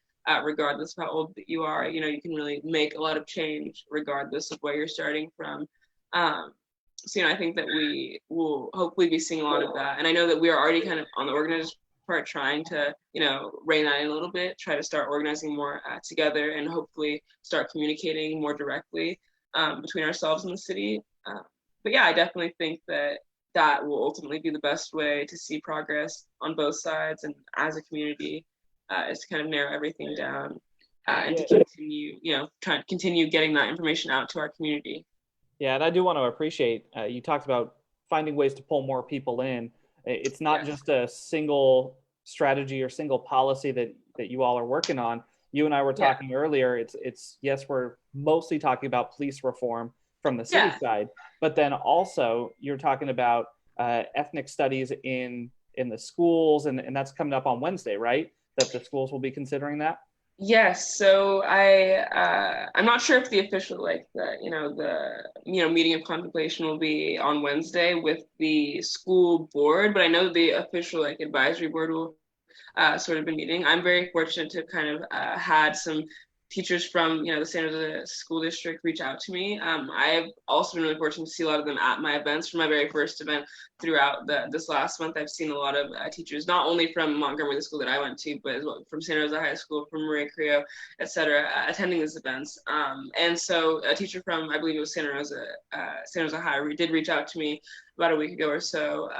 regardless of how old that you are. You can really make a lot of change regardless of where you're starting from. So, I think that we will hopefully be seeing a lot of that. And I know that we are already kind of on the organizers part trying to, rein that in a little bit, try to start organizing more together, and hopefully start communicating more directly between ourselves and the city. But yeah, I definitely think that will ultimately be the best way to see progress on both sides, and as a community, is to kind of narrow everything down and to continue, trying to continue getting that information out to our community. Yeah, and I do want to appreciate, you talked about finding ways to pull more people in. It's not just a single strategy or single policy that you all are working on. You and I were talking earlier, it's yes, we're mostly talking about police reform from the city side, but then also you're talking about ethnic studies in in the schools, and that's coming up on Wednesday, right? That the schools will be considering that? Yes, so I'm not sure if the official meeting of contemplation will be on Wednesday with the school board, but I know the official advisory board will sort of been meeting. I'm very fortunate to kind of had some teachers from the San Jose School District reach out to me. I've also been really fortunate to see a lot of them at my events. For my very first event throughout this last month, I've seen a lot of teachers, not only from Montgomery, the school that I went to, but as well from San Jose High School, from Maria Carrillo, etc., attending these events. And so a teacher from, I believe it was San Jose High, did reach out to me about a week ago or so,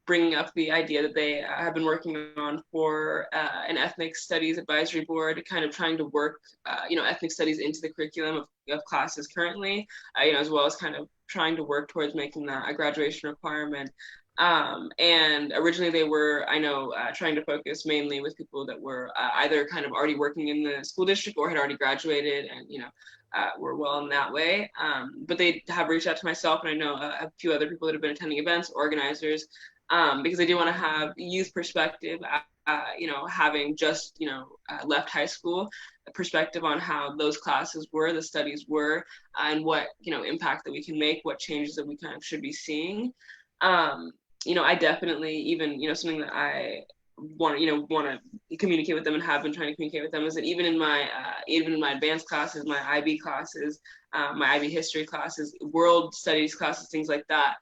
bringing up the idea that they have been working on for an ethnic studies advisory board, kind of trying to work, ethnic studies into the curriculum of classes currently, as well as kind of trying to work towards making that a graduation requirement. And originally they were, trying to focus mainly with people that were either kind of already working in the school district or had already graduated and, were well in that way. But they have reached out to myself, and I know a few other people that have been attending events, organizers, because I do want to have youth perspective, having just, left high school, a perspective on how those classes were, the studies were, and what, impact that we can make, what changes that we kind of should be seeing. I definitely, even, something that I want to communicate with them and have been trying to communicate with them is that even in my advanced classes, my IB classes, my IB history classes, world studies classes, things like that,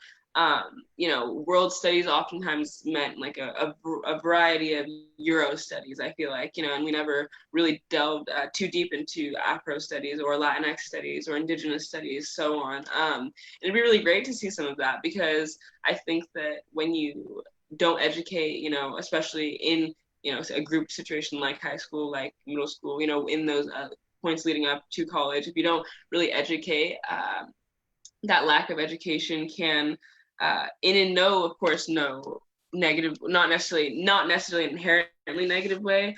world studies oftentimes meant like a variety of Euro studies, I feel like, and we never really delved too deep into Afro studies or Latinx studies or Indigenous studies, so on. It'd be really great to see some of that, because I think that when you don't educate, especially in, a group situation like high school, like middle school, in those points leading up to college, if you don't really educate, that lack of education can, of course, no negative, not necessarily inherently negative way,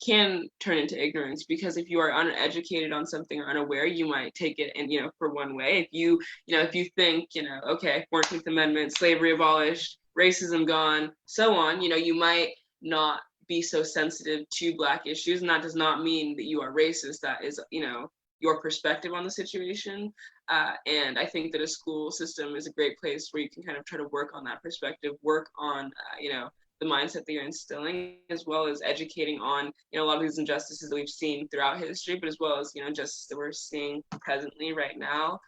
can turn into ignorance, because if you are uneducated on something or unaware, you might take it and, for one way. If you think, okay, 14th Amendment, slavery abolished, racism gone, so on, you might not be so sensitive to Black issues, and that does not mean that you are racist. That is, your perspective on the situation. And I think that a school system is a great place where you can kind of try to work on that perspective, work on, the mindset that you're instilling, as well as educating on, a lot of these injustices that we've seen throughout history, but as well as, injustices that we're seeing presently right now.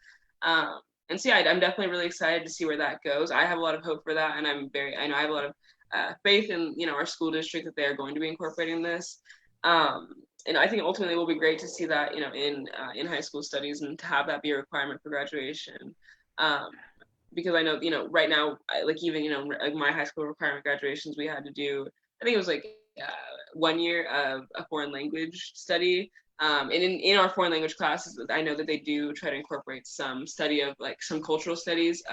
And so, yeah, I'm definitely really excited to see where that goes. I have a lot of hope for that, and I have a lot of faith in, our school district that they are going to be incorporating this. And I think ultimately it will be great to see that, in high school studies, and to have that be a requirement for graduation. Because I know, right now, even, like my high school requirement graduations, we had to do, I think it was like 1 year of a foreign language study. And in our foreign language classes, I know that they do try to incorporate some study of like some cultural studies,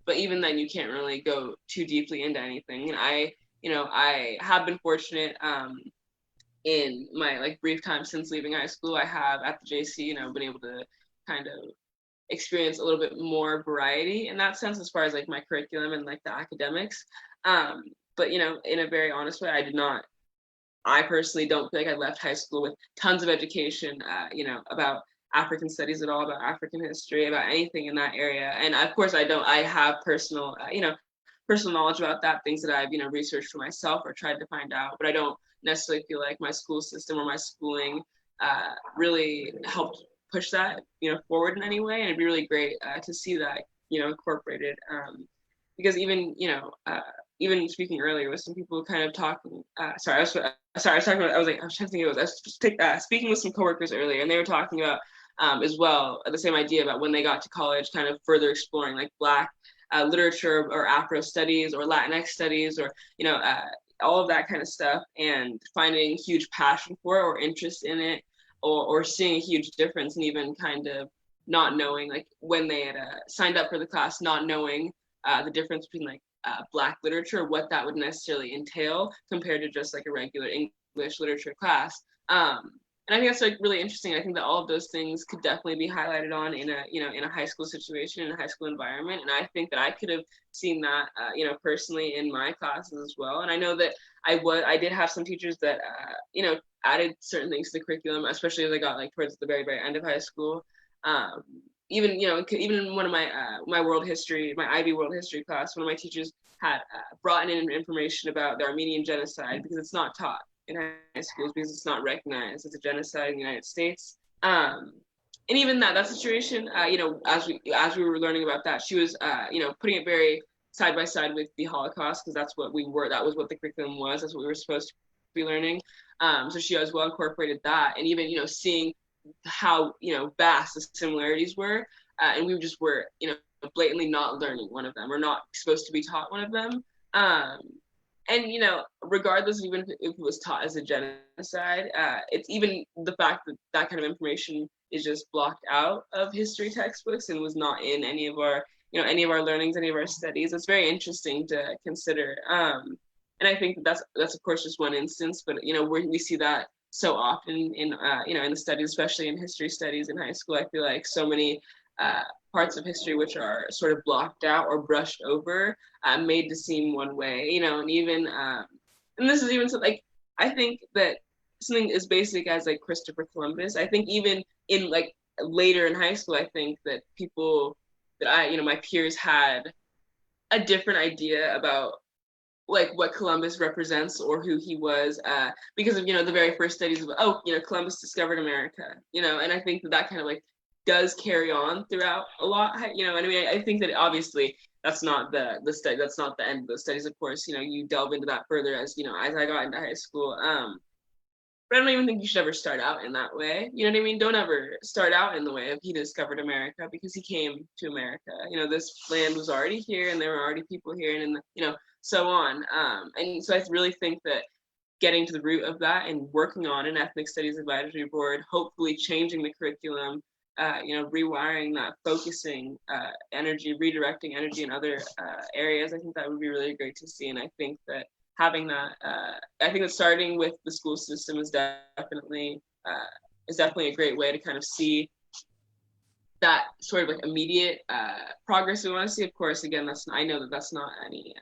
but even then you can't really go too deeply into anything. And I have been fortunate, in my brief time since leaving high school, I have at the JC, been able to kind of experience a little bit more variety in that sense, as far as like my curriculum and like the academics. But in a very honest way, I personally don't feel like I left high school with tons of education, about African studies at all, about African history, about anything in that area. And of course I have personal, personal knowledge about that, things that I've, researched for myself or tried to find out, but I don't necessarily feel like my school system or my schooling really helped push that, forward in any way. And it'd be really great to see that, incorporated, because even, even speaking earlier with some people kind of talking, I was talking about, I was trying to think, I was just speaking with some coworkers earlier, and they were talking about as well, the same idea about when they got to college, kind of further exploring like Black literature or Afro studies or Latinx studies, or, all of that kind of stuff, and finding huge passion for it or interest in it, or seeing a huge difference, and even kind of not knowing, like when they had signed up for the class, not knowing the difference between like Black literature, what that would necessarily entail compared to just like a regular English literature class. And I think that's like really interesting. I think that all of those things could definitely be highlighted on in a, in a high school situation, in a high school environment. And I think that I could have seen that, personally in my classes as well. And I know that I did have some teachers that, added certain things to the curriculum, especially as I got like towards the very, very end of high school. Even in one of my world history, my IB world history class, one of my teachers had brought in information about the Armenian genocide, because it's not taught in high schools because it's not recognized as a genocide in the United States. And even that situation, as we were learning about that, she was, putting it very side by side with the Holocaust, because that's what we were. That was what the curriculum was. That's what we were supposed to be learning. So she as well incorporated that, and even seeing how vast the similarities were, and we just were blatantly not learning one of them, or not supposed to be taught one of them. And regardless of even if it was taught as a genocide, it's even the fact that that kind of information is just blocked out of history textbooks and was not in any of our learnings, any of our studies. It's very interesting to consider. And I think that's of course just one instance, but we see that so often in in the studies, especially in history studies in high school. I feel like so many parts of history which are sort of blocked out or brushed over, made to seem one way, and even and this is even like, I think that something as basic as like Christopher Columbus, I think even in like later in high school, I think that people that my peers had a different idea about like what Columbus represents or who he was, because of the very first studies of Columbus discovered America, and I think that kind of like does carry on throughout a lot, and I mean I think that obviously that's not the study, that's not the end of the studies, of course, you delve into that further as as I got into high school, but I don't even think you should ever start out in that way. You know what I mean? Don't ever start out in the way of he discovered America, because he came to America. This land was already here, and there were already people here, and so on. And so I really think that getting to the root of that and working on an ethnic studies advisory board, hopefully changing the curriculum, rewiring that, focusing energy, redirecting energy in other areas, I think that would be really great to see. And I think that having that, I think that starting with the school system is definitely a great way to kind of see that sort of like immediate progress we want to see. Of course, again, I know that that's not any,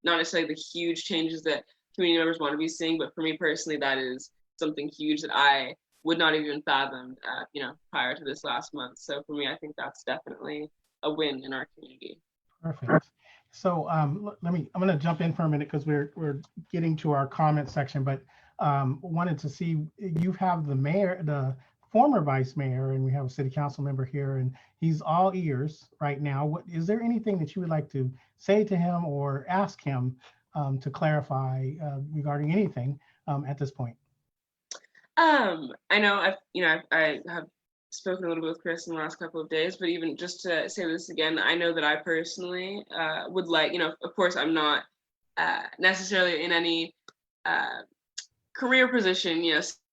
not necessarily the huge changes that community members want to be seeing, but for me personally, that is something huge that I would not have even fathomed, prior to this last month. So for me, I think that's definitely a win in our community. Perfect. So I'm going to jump in for a minute because we're getting to our comment section, but wanted to see, you have the mayor, the former vice mayor, and we have a city council member here, and he's all ears right now. Is there anything that you would like to say to him or ask him to clarify regarding anything at this point? I know I have spoken a little bit with Chris in the last couple of days, but even just to say this again, I know that I personally would like, of course, I'm not necessarily in any career position,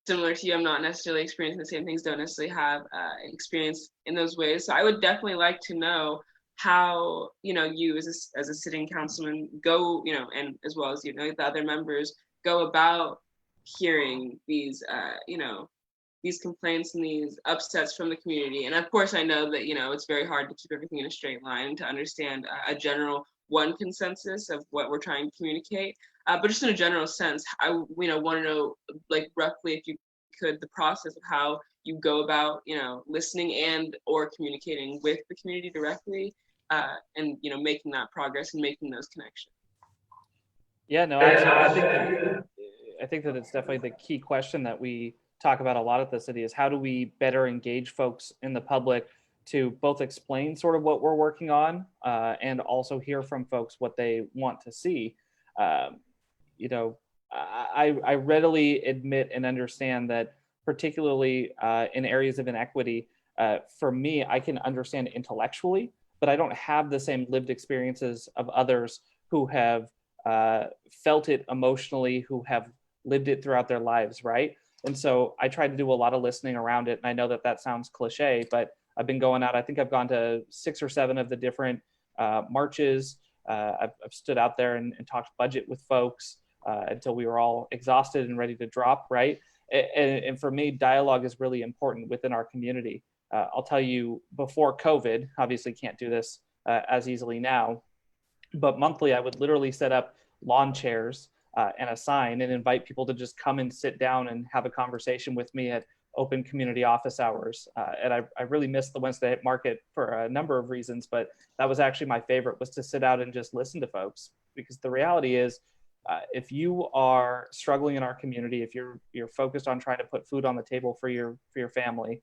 similar to you. I'm not necessarily experiencing the same things, don't necessarily have experience in those ways. So I would definitely like to know how, you as a sitting councilman go, and as well as, the other members go about hearing these, these complaints and these upsets from the community. And of course, I know that, it's very hard to keep everything in a straight line, to understand a general consensus of what we're trying to communicate. But just in a general sense, I want to know, like, roughly, if you could, the process of how you go about, listening and or communicating with the community directly, and making that progress and making those connections. Yeah, no, I think that it's definitely the key question that we talk about a lot at the city, is how do we better engage folks in the public to both explain sort of what we're working on, and also hear from folks what they want to see. I readily admit and understand that, particularly in areas of inequity, for me, I can understand intellectually, but I don't have the same lived experiences of others who have felt it emotionally, who have lived it throughout their lives, right? And so I try to do a lot of listening around it. And I know that sounds cliche, but I've been going out, I think I've gone to 6 or 7 of the different marches. I've stood out there and talked budget with folks until we were all exhausted and ready to drop, right? And for me, dialogue is really important within our community. I'll tell you, before COVID, obviously can't do this as easily now, but monthly I would literally set up lawn chairs and a sign and invite people to just come and sit down and have a conversation with me at open community office hours. And I really missed the Wednesday market for a number of reasons, but that was actually my favorite, was to sit out and just listen to folks. Because the reality is, if you are struggling in our community, if you're focused on trying to put food on the table for your family,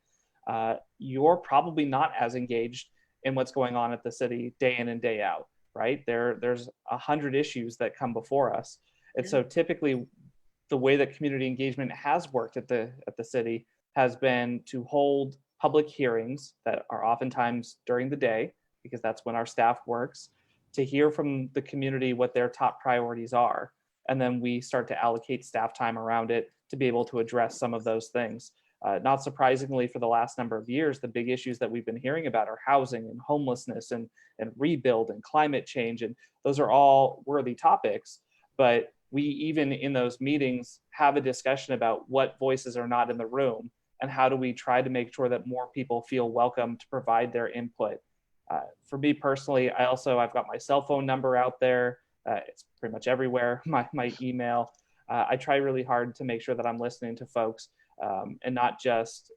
you're probably not as engaged in what's going on at the city day in and day out, right? There's 100 issues that come before us. And so typically the way that community engagement has worked at the city has been to hold public hearings that are oftentimes during the day, because that's when our staff works, to hear from the community what their top priorities are. And then we start to allocate staff time around it to be able to address some of those things. Not surprisingly, for the last number of years, the big issues that we've been hearing about are housing and homelessness and rebuild and climate change. And those are all worthy topics. But we, even in those meetings, have a discussion about what voices are not in the room and how do we try to make sure that more people feel welcome to provide their input. For me personally, I've got my cell phone number out there. It's pretty much everywhere, my email. I try really hard to make sure that I'm listening to folks, and not just,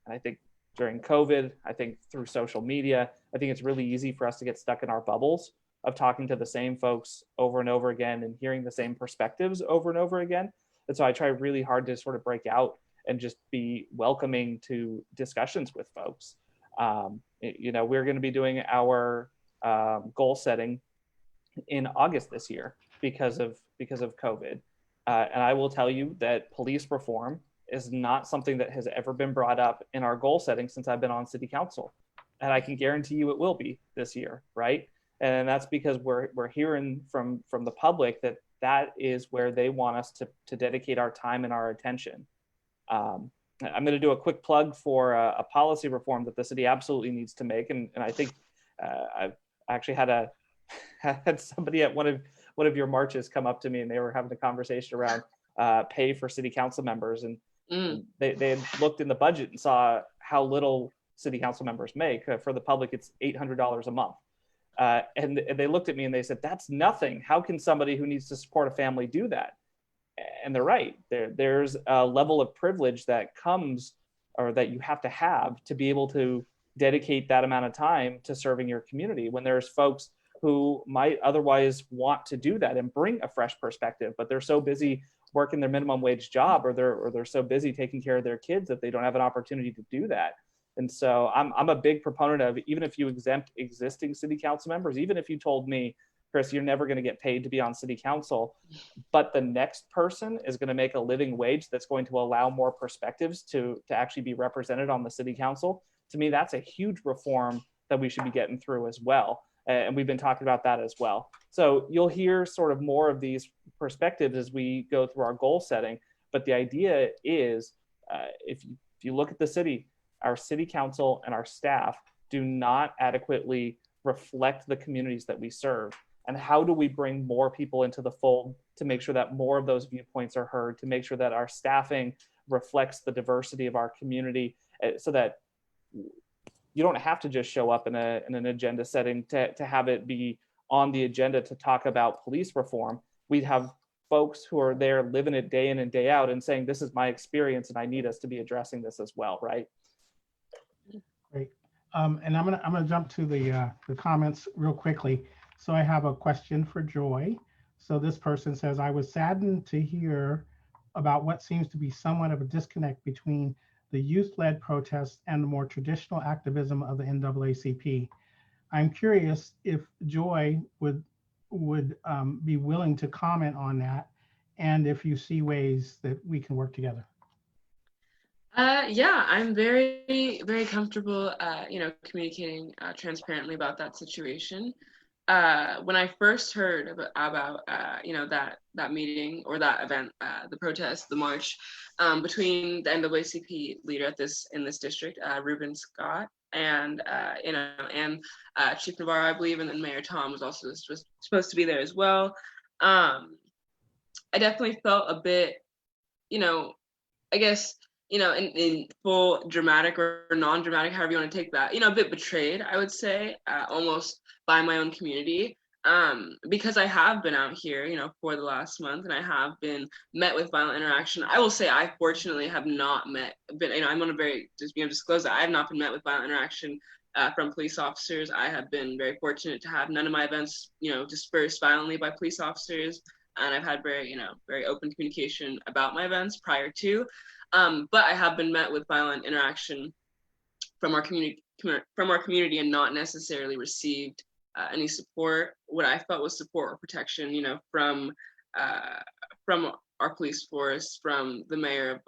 I think during COVID, I think through social media, I think it's really easy for us to get stuck in our bubbles of talking to the same folks over and over again and hearing the same perspectives over and over again. And so I try really hard to sort of break out and just be welcoming to discussions with folks. We're going to be doing our goal setting in August this year because of COVID. And I will tell you that police reform is not something that has ever been brought up in our goal setting since I've been on city council. And I can guarantee you it will be this year, right? And that's because we're hearing from the public that is where they want us to dedicate our time and our attention. I'm going to do a quick plug for a policy reform that the city absolutely needs to make. And I think I've actually had somebody at one of your marches come up to me, and they were having a conversation around pay for city council members. And they had looked in the budget and saw how little city council members make. For the public, it's $800 a month. And they looked at me and they said, that's nothing. How can somebody who needs to support a family do that? And they're right. There's a level of privilege that comes, or that you have to be able to dedicate that amount of time to serving your community, when there's folks who might otherwise want to do that and bring a fresh perspective, but they're so busy working their minimum wage job, or they're so busy taking care of their kids that they don't have an opportunity to do that. And so I'm a big proponent of, even if you exempt existing city council members, even if you told me, Chris, you're never going to get paid to be on city council, but the next person is going to make a living wage that's going to allow more perspectives to actually be represented on the city council. To me, that's a huge reform that we should be getting through as well. And we've been talking about that as well. So you'll hear sort of more of these perspectives as we go through our goal setting. But the idea is, if you look at the city, our city council and our staff do not adequately reflect the communities that we serve. And how do we bring more people into the fold to make sure that more of those viewpoints are heard, to make sure that our staffing reflects the diversity of our community, so that you don't have to just show up in an agenda setting to have it be on the agenda to talk about police reform. We'd have folks who are there living it day in and day out and saying, this is my experience and I need us to be addressing this as well, right? Great. And I'm gonna jump to the comments real quickly. So I have a question for Joy. So this person says, I was saddened to hear about what seems to be somewhat of a disconnect between the youth-led protests and the more traditional activism of the NAACP. I'm curious if Joy would be willing to comment on that, and if you see ways that we can work together. Yeah, I'm very, very comfortable, communicating transparently about that situation. When I first heard about that meeting or that event, the protest, the march between the NAACP leader in this district, Ruben Scott, and Chief Navarro, I believe, and then Mayor Tom was also supposed to be there as well. I definitely felt a bit, I guess, in full dramatic or non-dramatic, however you want to take that, a bit betrayed, I would say, almost by my own community. Because I have been out here, for the last month, and I have been met with violent interaction. I will say I fortunately have not I'm going to just disclose that I have not been met with violent interaction from police officers. I have been very fortunate to have none of my events, dispersed violently by police officers. And I've had very open communication about my events prior to. But I have been met with violent interaction from our community and not necessarily received any support, what I felt was support or protection, from our police force, from the mayor,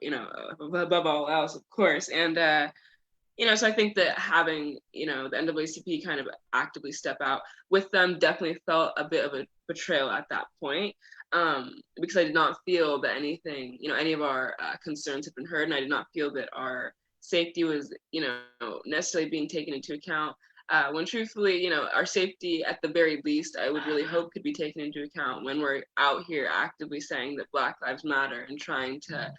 above all else, of course. And so I think that having, the NAACP kind of actively step out with them definitely felt a bit of a betrayal at that point, because I did not feel that anything, any of our concerns had been heard, and I did not feel that our safety was, necessarily being taken into account. When truthfully, our safety at the very least, I would really hope could be taken into account when we're out here actively saying that Black Lives Matter and trying to,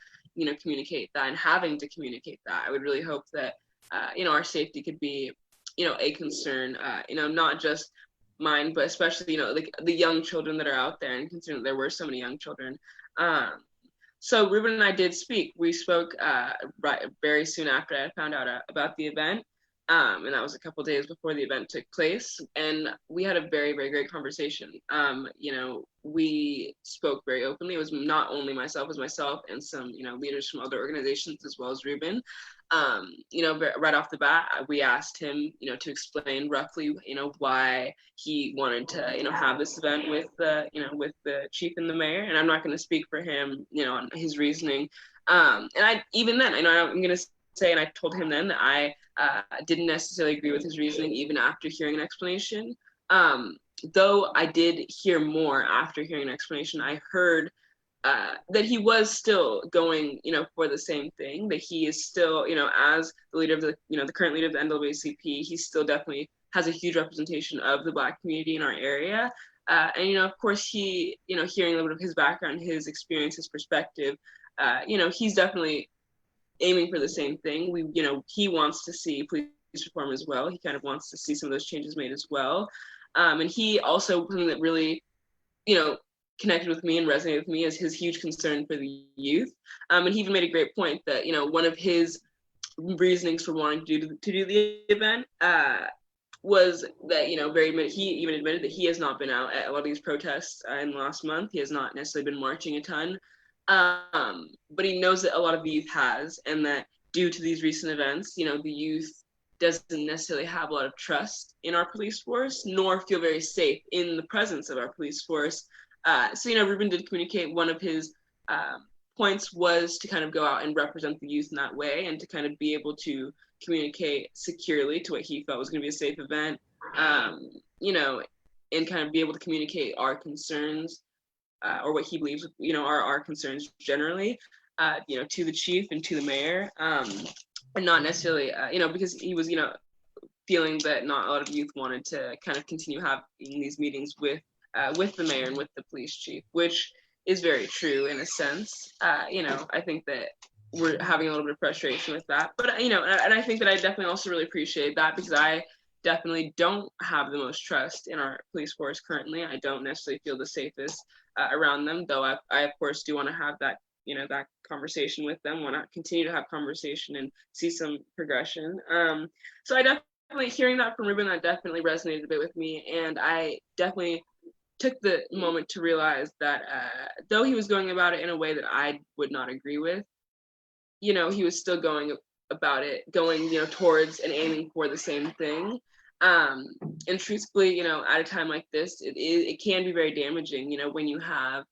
communicate that and having to communicate that. I would really hope that, our safety could be, a concern, not just mine, but especially, like the young children that are out there, and considering there were so many young children. So Ruben and I did speak. We spoke very soon after I found out about the event. And that was a couple days before the event took place. And we had a very, very great conversation. We spoke very openly. It was not only myself, it was myself and some, leaders from other organizations as well as Ruben. Right off the bat, we asked him, to explain roughly, why he wanted to, have this event with the chief and the mayor. And I'm not going to speak for him, on his reasoning. And I'm going to say, and I told him then that I didn't necessarily agree with his reasoning even after hearing an explanation. Though I did hear more after hearing an explanation, I heard that he was still going, for the same thing, that he is still, as the leader of the current leader of the NAACP, he still definitely has a huge representation of the Black community in our area. And, of course, he, hearing a little bit of his background, his experience, his perspective, he's definitely aiming for the same thing. He wants to see police reform as well. He kind of wants to see some of those changes made as well. And he also, something that really, connected with me and resonated with me is his huge concern for the youth. And he even made a great point that, one of his reasonings for wanting to do the event was that, he even admitted that he has not been out at a lot of these protests in the last month. He has not necessarily been marching a ton. But he knows that a lot of the youth has, and that due to these recent events, the youth doesn't necessarily have a lot of trust in our police force, nor feel very safe in the presence of our police force. So, Ruben did communicate one of his points was to kind of go out and represent the youth in that way, and to kind of be able to communicate securely to what he felt was going to be a safe event, and kind of be able to communicate our concerns or what he believes, are our concerns generally, to the chief and to the mayor, and not necessarily, because he was, feeling that not a lot of youth wanted to kind of continue having these meetings with the mayor and with the police chief, which is very true in a sense. I think that we're having a little bit of frustration with that, but and I think that I definitely also really appreciate that, because I definitely don't have the most trust in our police force currently. I don't necessarily feel the safest around them, though I of course do want to have that, that conversation with them, want to continue to have conversation and see some progression. So I definitely, hearing that from Ruben, that definitely resonated a bit with me, and I definitely took the moment to realize that though he was going about it in a way that I would not agree with, he was still going about it, towards and aiming for the same thing. And truthfully, at a time like this, it can be very damaging, when you have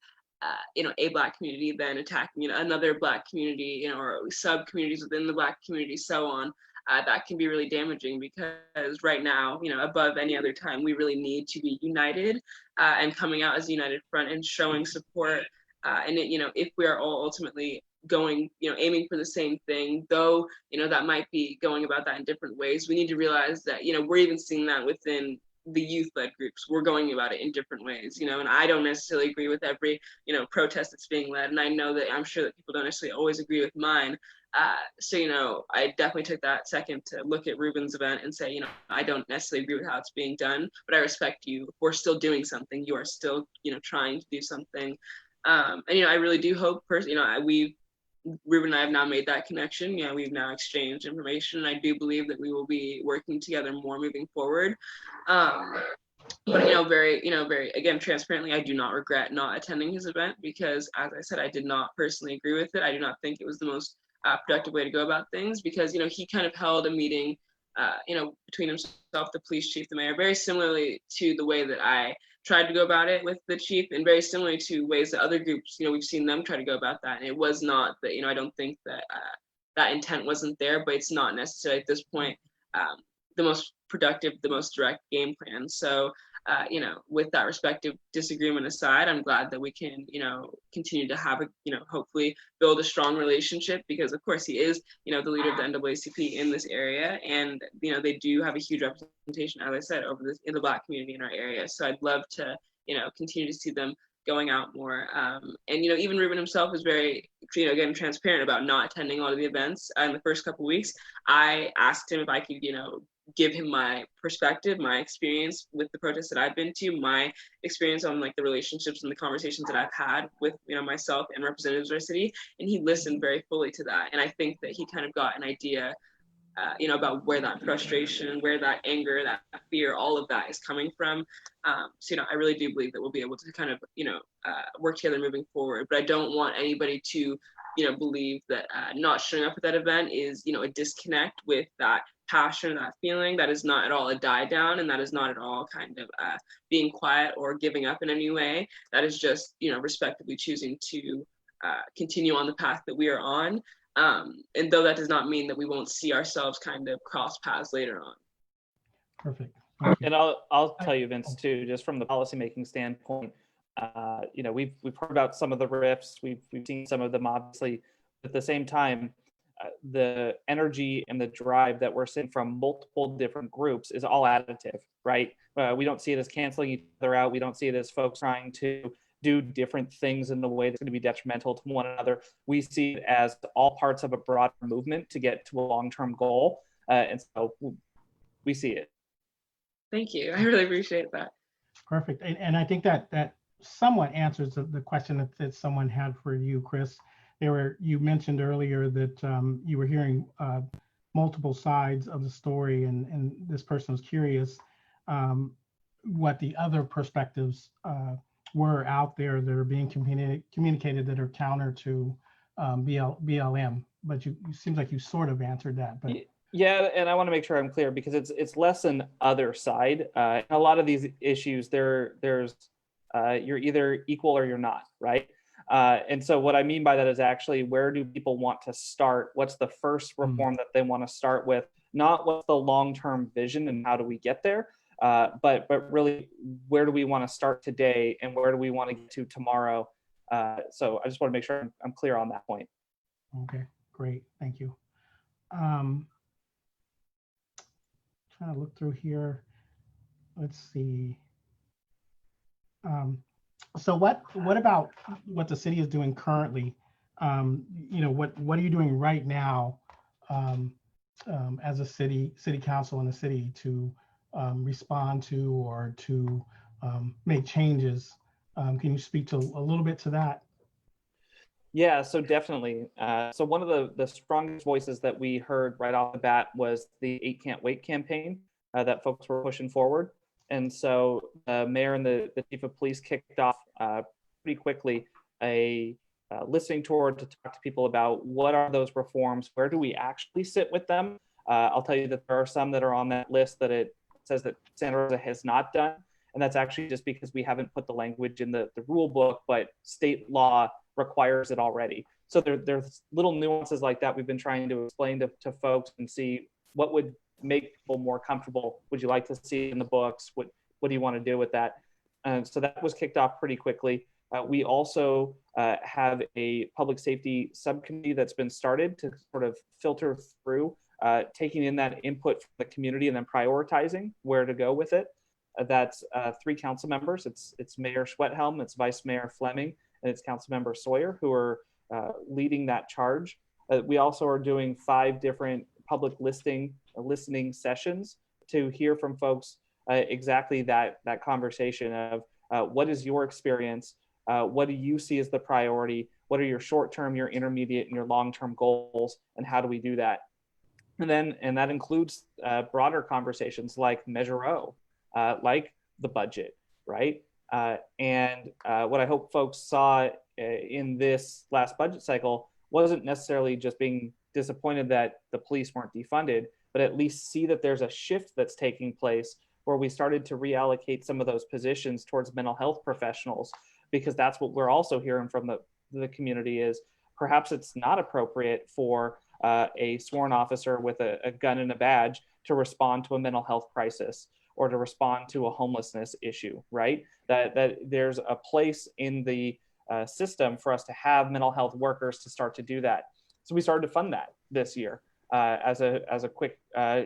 a Black community then attacking another Black community, or sub communities within the Black community, so on. That can be really damaging, because right now, above any other time, we really need to be united and coming out as a united front and showing support. And if we are all ultimately going, aiming for the same thing, though, that might be going about that in different ways, we need to realize that, we're even seeing that within the youth-led groups, we're going about it in different ways, you know, and I don't necessarily agree with every, you know, protest that's being led. And I know that I'm sure that people don't necessarily always agree with mine. So, you know, I definitely took that second to look at Ruben's event and say, you know, I don't necessarily agree with how it's being done, but I respect you for still doing something. You are still, you know, trying to do something. And, you know, I really do hope, you know, Ruben and I have now made that connection. You know, we've now exchanged information, and I do believe that we will be working together more moving forward. But very again, transparently, I do not regret not attending his event because, as I said, I did not personally agree with it. I do not think it was the most productive way to go about things because, you know, he kind of held a meeting, you know, between himself, the police chief, the mayor, very similarly to the way that I tried to go about it with the chief, and very similarly to ways that other groups, you know, we've seen them try to go about that. And it was not that, you know, I don't think that that intent wasn't there, but it's not necessarily at this point the most productive, the most direct game plan. So, you know, with that respective disagreement aside, I'm glad that we can, you know, continue to have a, you know, hopefully build a strong relationship because, of course, he is, you know, the leader of the NAACP in this area, and you know, they do have a huge representation, as I said, over this in the Black community in our area. So I'd love to, you know, continue to see them going out more. And you know, even Ruben himself was very, you know, again, transparent about not attending a lot of the events in the first couple of weeks. I asked him if I could, you know, give him my perspective, my experience with the protests that I've been to, my experience on like the relationships and the conversations that I've had with, you know, myself and representatives of our city. And he listened very fully to that. And I think that he kind of got an idea, you know, about where that frustration, where that anger, that fear, all of that is coming from. So, you know, I really do believe that we'll be able to kind of, you know, work together moving forward. But I don't want anybody to, you know, believe that not showing up at that event is, you know, a disconnect with that passion, that feeling. That is not at all a die down, and that is not at all kind of being quiet or giving up in any way. That is just, you know, respectively choosing to continue on the path that we are on. And though that does not mean that we won't see ourselves kind of cross paths later on. Perfect. And I'll tell you, Vince, too, just from the policymaking standpoint, you know, we've heard about some of the rifts, we've seen some of them, obviously. At the same time, the energy and the drive that we're seeing from multiple different groups is all additive, right? We don't see it as canceling each other out. We don't see it as folks trying to do different things in the way that's going to be detrimental to one another. We see it as all parts of a broader movement to get to a long-term goal. And so we see it. Thank you. I really appreciate that. Perfect. And I think that somewhat answers the question that someone had for you, Chris. You mentioned earlier that you were hearing multiple sides of the story, and this person was curious what the other perspectives were out there that are being communicated that are counter to BLM. But you seems like you sort of answered that. But yeah, and I want to make sure I'm clear because it's less an other side. A lot of these issues, there's you're either equal or you're not, right? And so what I mean by that is actually, where do people want to start? What's the first reform that they want to start with? Not what's the long-term vision and how do we get there, but really, where do we want to start today and where do we want to get to tomorrow? So I just want to make sure I'm clear on that point. Okay, great, thank you. Trying to look through here. Let's see. So what about what the city is doing currently? You know, what are you doing right now as a city council in the city to respond to or to make changes? Can you speak to a little bit to that? Yeah, so definitely. So one of the strongest voices that we heard right off the bat was the 8 Can't Wait campaign that folks were pushing forward. And so the mayor and the chief of police kicked off pretty quickly a listening tour to talk to people about what are those reforms, where do we actually sit with them. I'll tell you that there are some that are on that list that it says that Santa Rosa has not done. And that's actually just because we haven't put the language in the rule book, but state law requires it already. So there's little nuances like that we've been trying to explain to folks and see what would make people more comfortable. Would you like to see in the books? What do you want to do with that? So that was kicked off pretty quickly. We also have a public safety subcommittee that's been started to sort of filter through taking in that input from the community and then prioritizing where to go with it. that's 3 council members. It's Mayor Schwethelm, it's Vice Mayor Fleming, and it's Councilmember Sawyer who are leading that charge. We also are doing 5 different public listening sessions to hear from folks exactly that conversation of what is your experience, what do you see as the priority, what are your short-term, your intermediate, and your long-term goals, and how do we do that? And that includes broader conversations like Measure O, like the budget, right? And what I hope folks saw in this last budget cycle wasn't necessarily just being disappointed that the police weren't defunded, but at least see that there's a shift that's taking place where we started to reallocate some of those positions towards mental health professionals, because that's what we're also hearing from the community is perhaps it's not appropriate for a sworn officer with a gun and a badge to respond to a mental health crisis or to respond to a homelessness issue, right? That there's a place in the system for us to have mental health workers to start to do that. So we started to fund that this year as a quick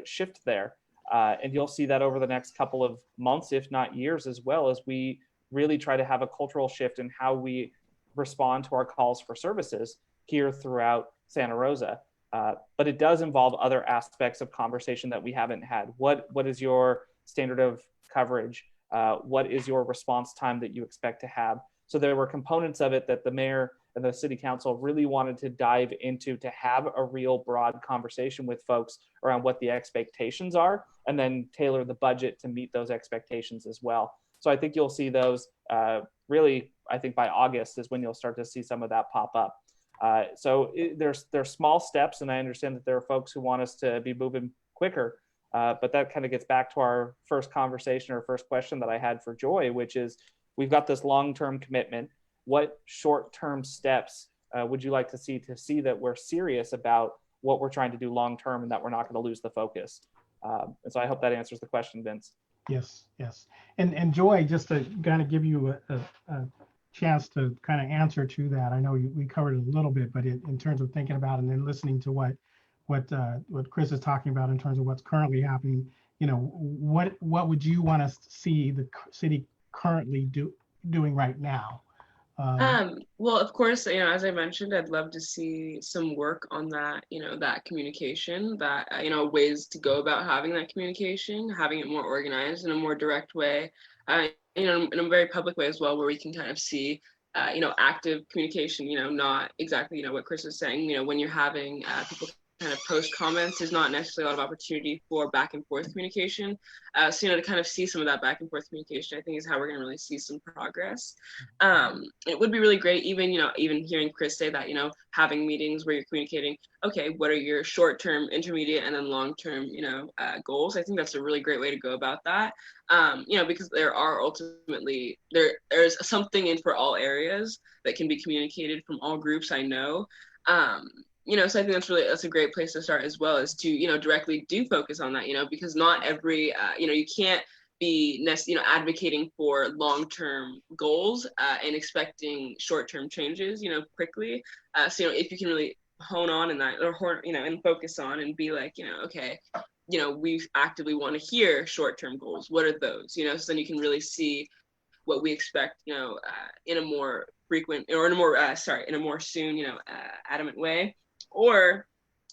shift there. And you'll see that over the next couple of months, if not years, as well, as we really try to have a cultural shift in how we respond to our calls for services here throughout Santa Rosa. But it does involve other aspects of conversation that we haven't had. What is your standard of coverage? What is your response time that you expect to have? So there were components of it that the mayor and the city council really wanted to dive into to have a real broad conversation with folks around what the expectations are, and then tailor the budget to meet those expectations as well. So I think you'll see those really, I think by August is when you'll start to see some of that pop up. There's small steps, and I understand that there are folks who want us to be moving quicker, but that kind of gets back to our first conversation or first question that I had for Joy, which is we've got this long-term commitment. What short-term steps would you like to see that we're serious about what we're trying to do long-term and that we're not going to lose the focus? And so I hope that answers the question, Vince. Yes. And Joy, just to kind of give you a chance to kind of answer to that. I know we covered it a little bit, but in terms of thinking about and then listening to what Chris is talking about in terms of what's currently happening, what would you want to see the city currently doing right now? Well, of course, as I mentioned, I'd love to see some work on that, that communication, that, ways to go about having that communication, having it more organized in a more direct way, in a very public way as well, where we can kind of see, active communication, not exactly, what Chris was saying, when you're having people kind of post comments, there's not necessarily a lot of opportunity for back and forth communication. So, to kind of see some of that back and forth communication, I think is how we're going to really see some progress. It would be really great, even hearing Chris say that, having meetings where you're communicating, okay, what are your short-term, intermediate, and then long-term, goals. I think that's a really great way to go about that. Because there are ultimately, there's something in for all areas that can be communicated from all groups, I know. So I think that's a great place to start, as well as to, directly do focus on that, because not every, you can't be, advocating for long-term goals and expecting short-term changes, quickly. So, if you can really hone on in that, or, and focus on and be like, okay, we actively want to hear short-term goals. What are those? So then you can really see what we expect, in a more frequent, or in a more soon, adamant way. Or,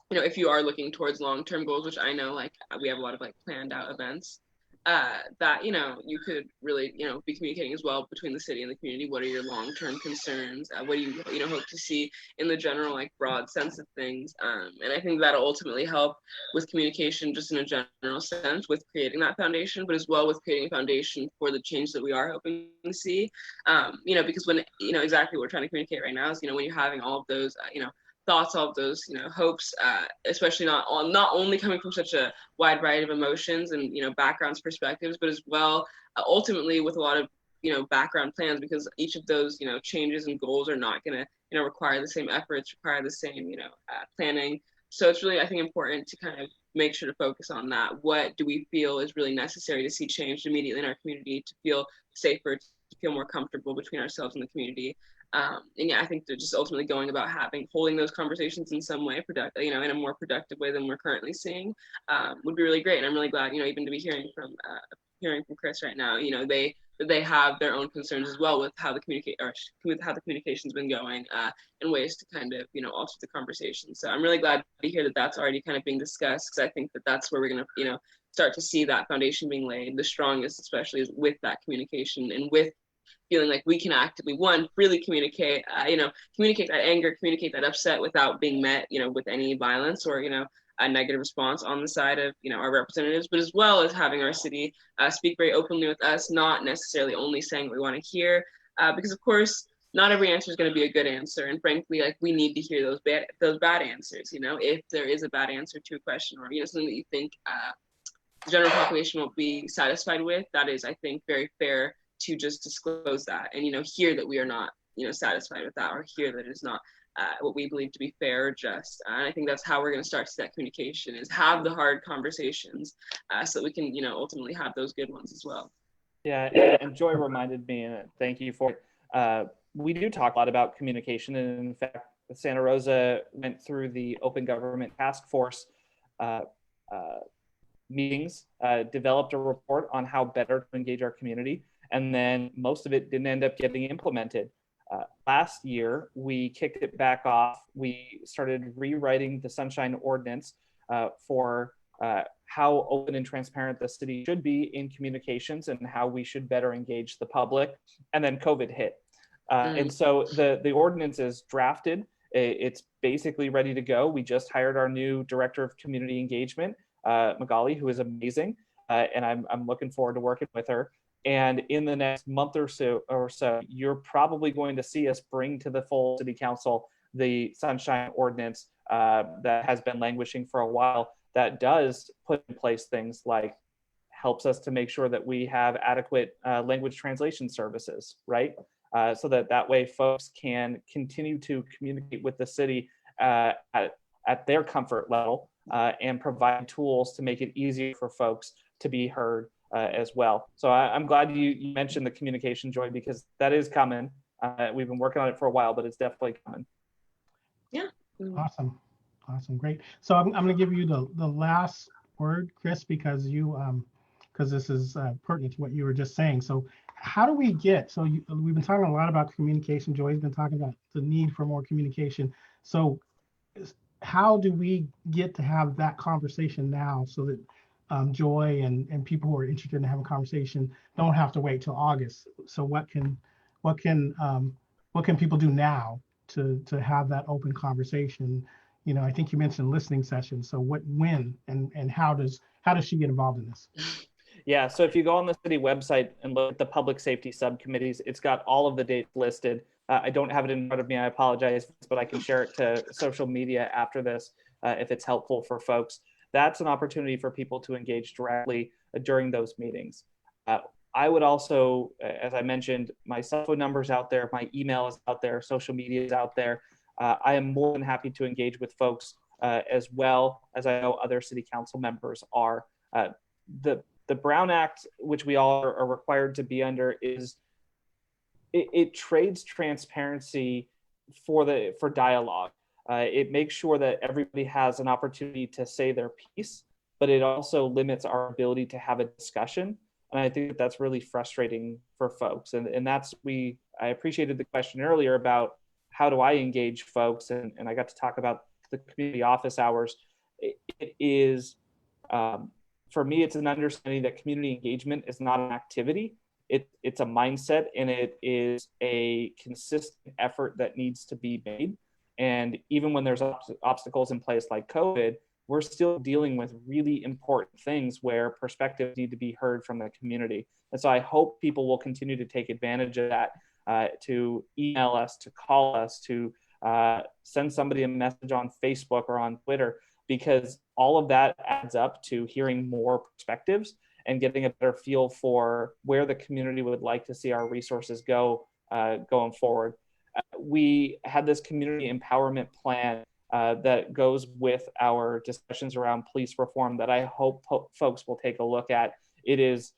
if you are looking towards long-term goals, which I know, we have a lot of planned out events, that, you could really, be communicating as well between the city and the community. What are your long-term concerns? What do you, hope to see in the general, broad sense of things? And I think that'll ultimately help with communication, just in a general sense, with creating that foundation, but as well with creating a foundation for the change that we are hoping to see. Because when, exactly what we're trying to communicate right now is, when you're having all of those, thoughts, all of those, hopes, especially not only coming from such a wide variety of emotions and, backgrounds, perspectives, but as well, ultimately with a lot of, background plans, because each of those, changes and goals are not going to, require the same efforts, require the same, planning. So it's really, I think, important to kind of make sure to focus on that. What do we feel is really necessary to see changed immediately in our community, to feel safer, to feel more comfortable between ourselves and the community? And I think they're just ultimately going about holding those conversations in some way, in a more productive way than we're currently seeing, would be really great. And I'm really glad, even to be hearing from hearing from Chris right now, they have their own concerns as well with how the communication's been going, and ways to kind of, alter the conversation. So I'm really glad to hear that that's already kind of being discussed, because I think that that's where we're going to, start to see that foundation being laid the strongest, especially is with that communication and with feeling like we can actively, one, freely communicate, communicate that anger, communicate that upset without being met, with any violence or, a negative response on the side of, our representatives, but as well as having our city speak very openly with us, not necessarily only saying what we want to hear, because of course, not every answer is going to be a good answer. And frankly, like, we need to hear those bad answers, if there is a bad answer to a question, or, something that you think the general population won't be satisfied with, that is, I think, very fair to just disclose that and, hear that we are not, satisfied with that, or hear that it's not what we believe to be fair or just. And I think that's how we're going to start to see that communication, is have the hard conversations, so that we can, ultimately have those good ones as well. Yeah, and Joy reminded me, and thank you for it. We do talk a lot about communication, and in fact, Santa Rosa went through the Open Government Task Force meetings, developed a report on how better to engage our community, and then most of it didn't end up getting implemented. Last year, we kicked it back off. We started rewriting the Sunshine Ordinance for how open and transparent the city should be in communications and how we should better engage the public. And then COVID hit. And so the ordinance is drafted. It's basically ready to go. We just hired our new director of community engagement, Magali, who is amazing. And I'm looking forward to working with her. And in the next month or so, you're probably going to see us bring to the full city council the Sunshine Ordinance that has been languishing for a while, that does put in place things like helps us to make sure that we have adequate language translation services, right? So that way folks can continue to communicate with the city at their comfort level, and provide tools to make it easier for folks to be heard as well. So I'm glad you mentioned the communication, Joy, because that is coming. We've been working on it for a while, but it's definitely coming. Yeah. Awesome. Great. So I'm going to give you the last word, Chris, because this is pertinent to what you were just saying. So how do we get, we've been talking a lot about communication. Joy's been talking about the need for more communication. So how do we get to have that conversation now, so that Joy and people who are interested in having a conversation don't have to wait till August? So what can people do now to have that open conversation? I think you mentioned listening sessions. So when and how does she get involved in this? Yeah, so if you go on the city website and look at the public safety subcommittees, it's got all of the dates listed. I don't have it in front of me, I apologize, but I can share it to social media after this if it's helpful for folks. That's an opportunity for people to engage directly during those meetings. I would also, as I mentioned, my cell phone number is out there, my email is out there, social media is out there. I am more than happy to engage with folks as well, as I know other city council members are. The Brown Act, which we all are required to be under, it trades transparency for dialogue. It makes sure that everybody has an opportunity to say their piece, but it also limits our ability to have a discussion. And I think that's really frustrating for folks. And I appreciated the question earlier about how do I engage folks? And I got to talk about the community office hours. It is, for me, it's an understanding that community engagement is not an activity. It's a mindset, and it is a consistent effort that needs to be made. And even when there's obstacles in place like COVID, we're still dealing with really important things where perspectives need to be heard from the community. And so I hope people will continue to take advantage of that, to email us, to call us, to send somebody a message on Facebook or on Twitter, because all of that adds up to hearing more perspectives and getting a better feel for where the community would like to see our resources go going forward. We had this community empowerment plan that goes with our discussions around police reform that I hope folks will take a look at. It is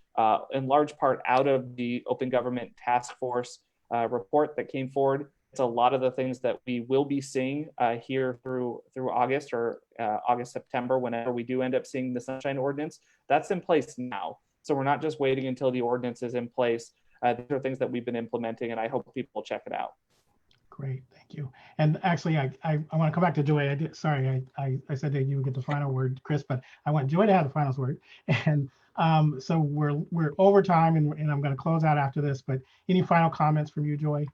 in large part out of the Open Government Task Force report that came forward. It's a lot of the things that we will be seeing here through August or August, September, whenever we do end up seeing the Sunshine Ordinance. That's in place now. So we're not just waiting until the ordinance is in place. These are things that we've been implementing, and I hope people will check it out. Great, thank you. And actually, I want to come back to Joy. Sorry, I said that you would get the final word, Chris, but I want Joy to have the final word. And so we're over time, and I'm going to close out after this. But any final comments from you, Joy?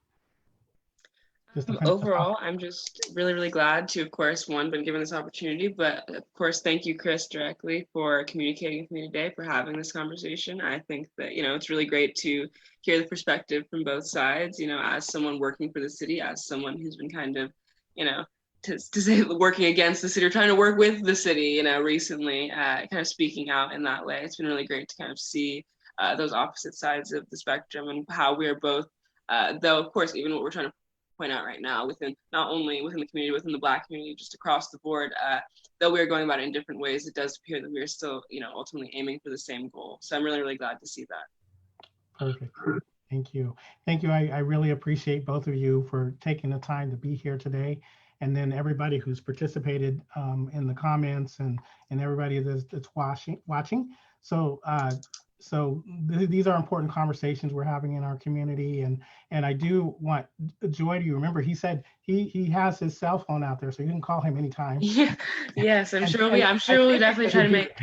Overall, I'm just really, really glad to, of course, been given this opportunity, but of course, thank you, Chris, directly for communicating with me today, for having this conversation. I think that, it's really great to hear the perspective from both sides, as someone working for the city, as someone who's been kind of, to say working against the city or trying to work with the city, recently, kind of speaking out in that way. It's been really great to kind of see those opposite sides of the spectrum and how we are both, though, of course, even what we're trying to point out right now, not only within the community, within the Black community, just across the board, though we are going about it in different ways, it does appear that we are still, ultimately aiming for the same goal. So I'm really, really glad to see that. Perfect. Thank you. Thank you. I really appreciate both of you for taking the time to be here today. And then everybody who's participated in the comments and everybody that's watching. So these are important conversations we're having in our community, and I do want Joy to remember. He said he has his cell phone out there, so you can call him anytime. Yeah. Yes, I'm sure we'll definitely try to make.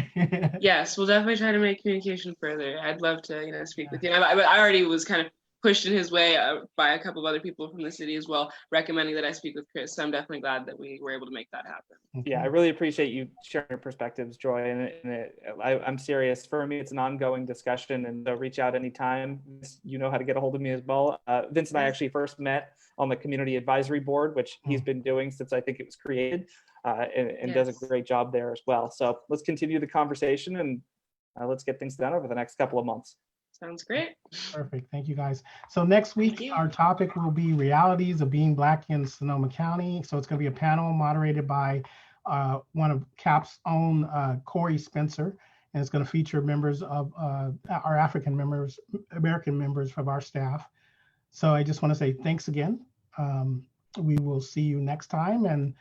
Yes, we'll definitely try to make communication further. I'd love to speak with you. I already was kind of pushed in his way by a couple of other people from the city as well, recommending that I speak with Chris. So I'm definitely glad that we were able to make that happen. Yeah, I really appreciate you sharing your perspectives, Joy. And I'm serious. For me, it's an ongoing discussion, and reach out anytime. You know how to get a hold of me as well. Vince and I actually first met on the Community Advisory Board, which he's been doing since I think it was created, and does a great job there as well. So let's continue the conversation, and let's get things done over the next couple of months. Sounds great. Perfect. Thank you, guys. So next week, our topic will be realities of being Black in Sonoma County. So it's going to be a panel moderated by one of CAP's own, Corey Spencer, and it's going to feature members of our American members of our staff. So I just want to say thanks again. We will see you next time, and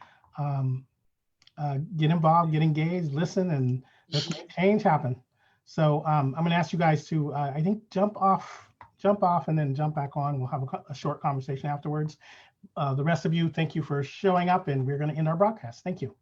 get involved, get engaged, listen, and let's make change happen. So I'm going to ask you guys to, I think, jump off and then jump back on. We'll have a short conversation afterwards. The rest of you, thank you for showing up, and we're going to end our broadcast. Thank you.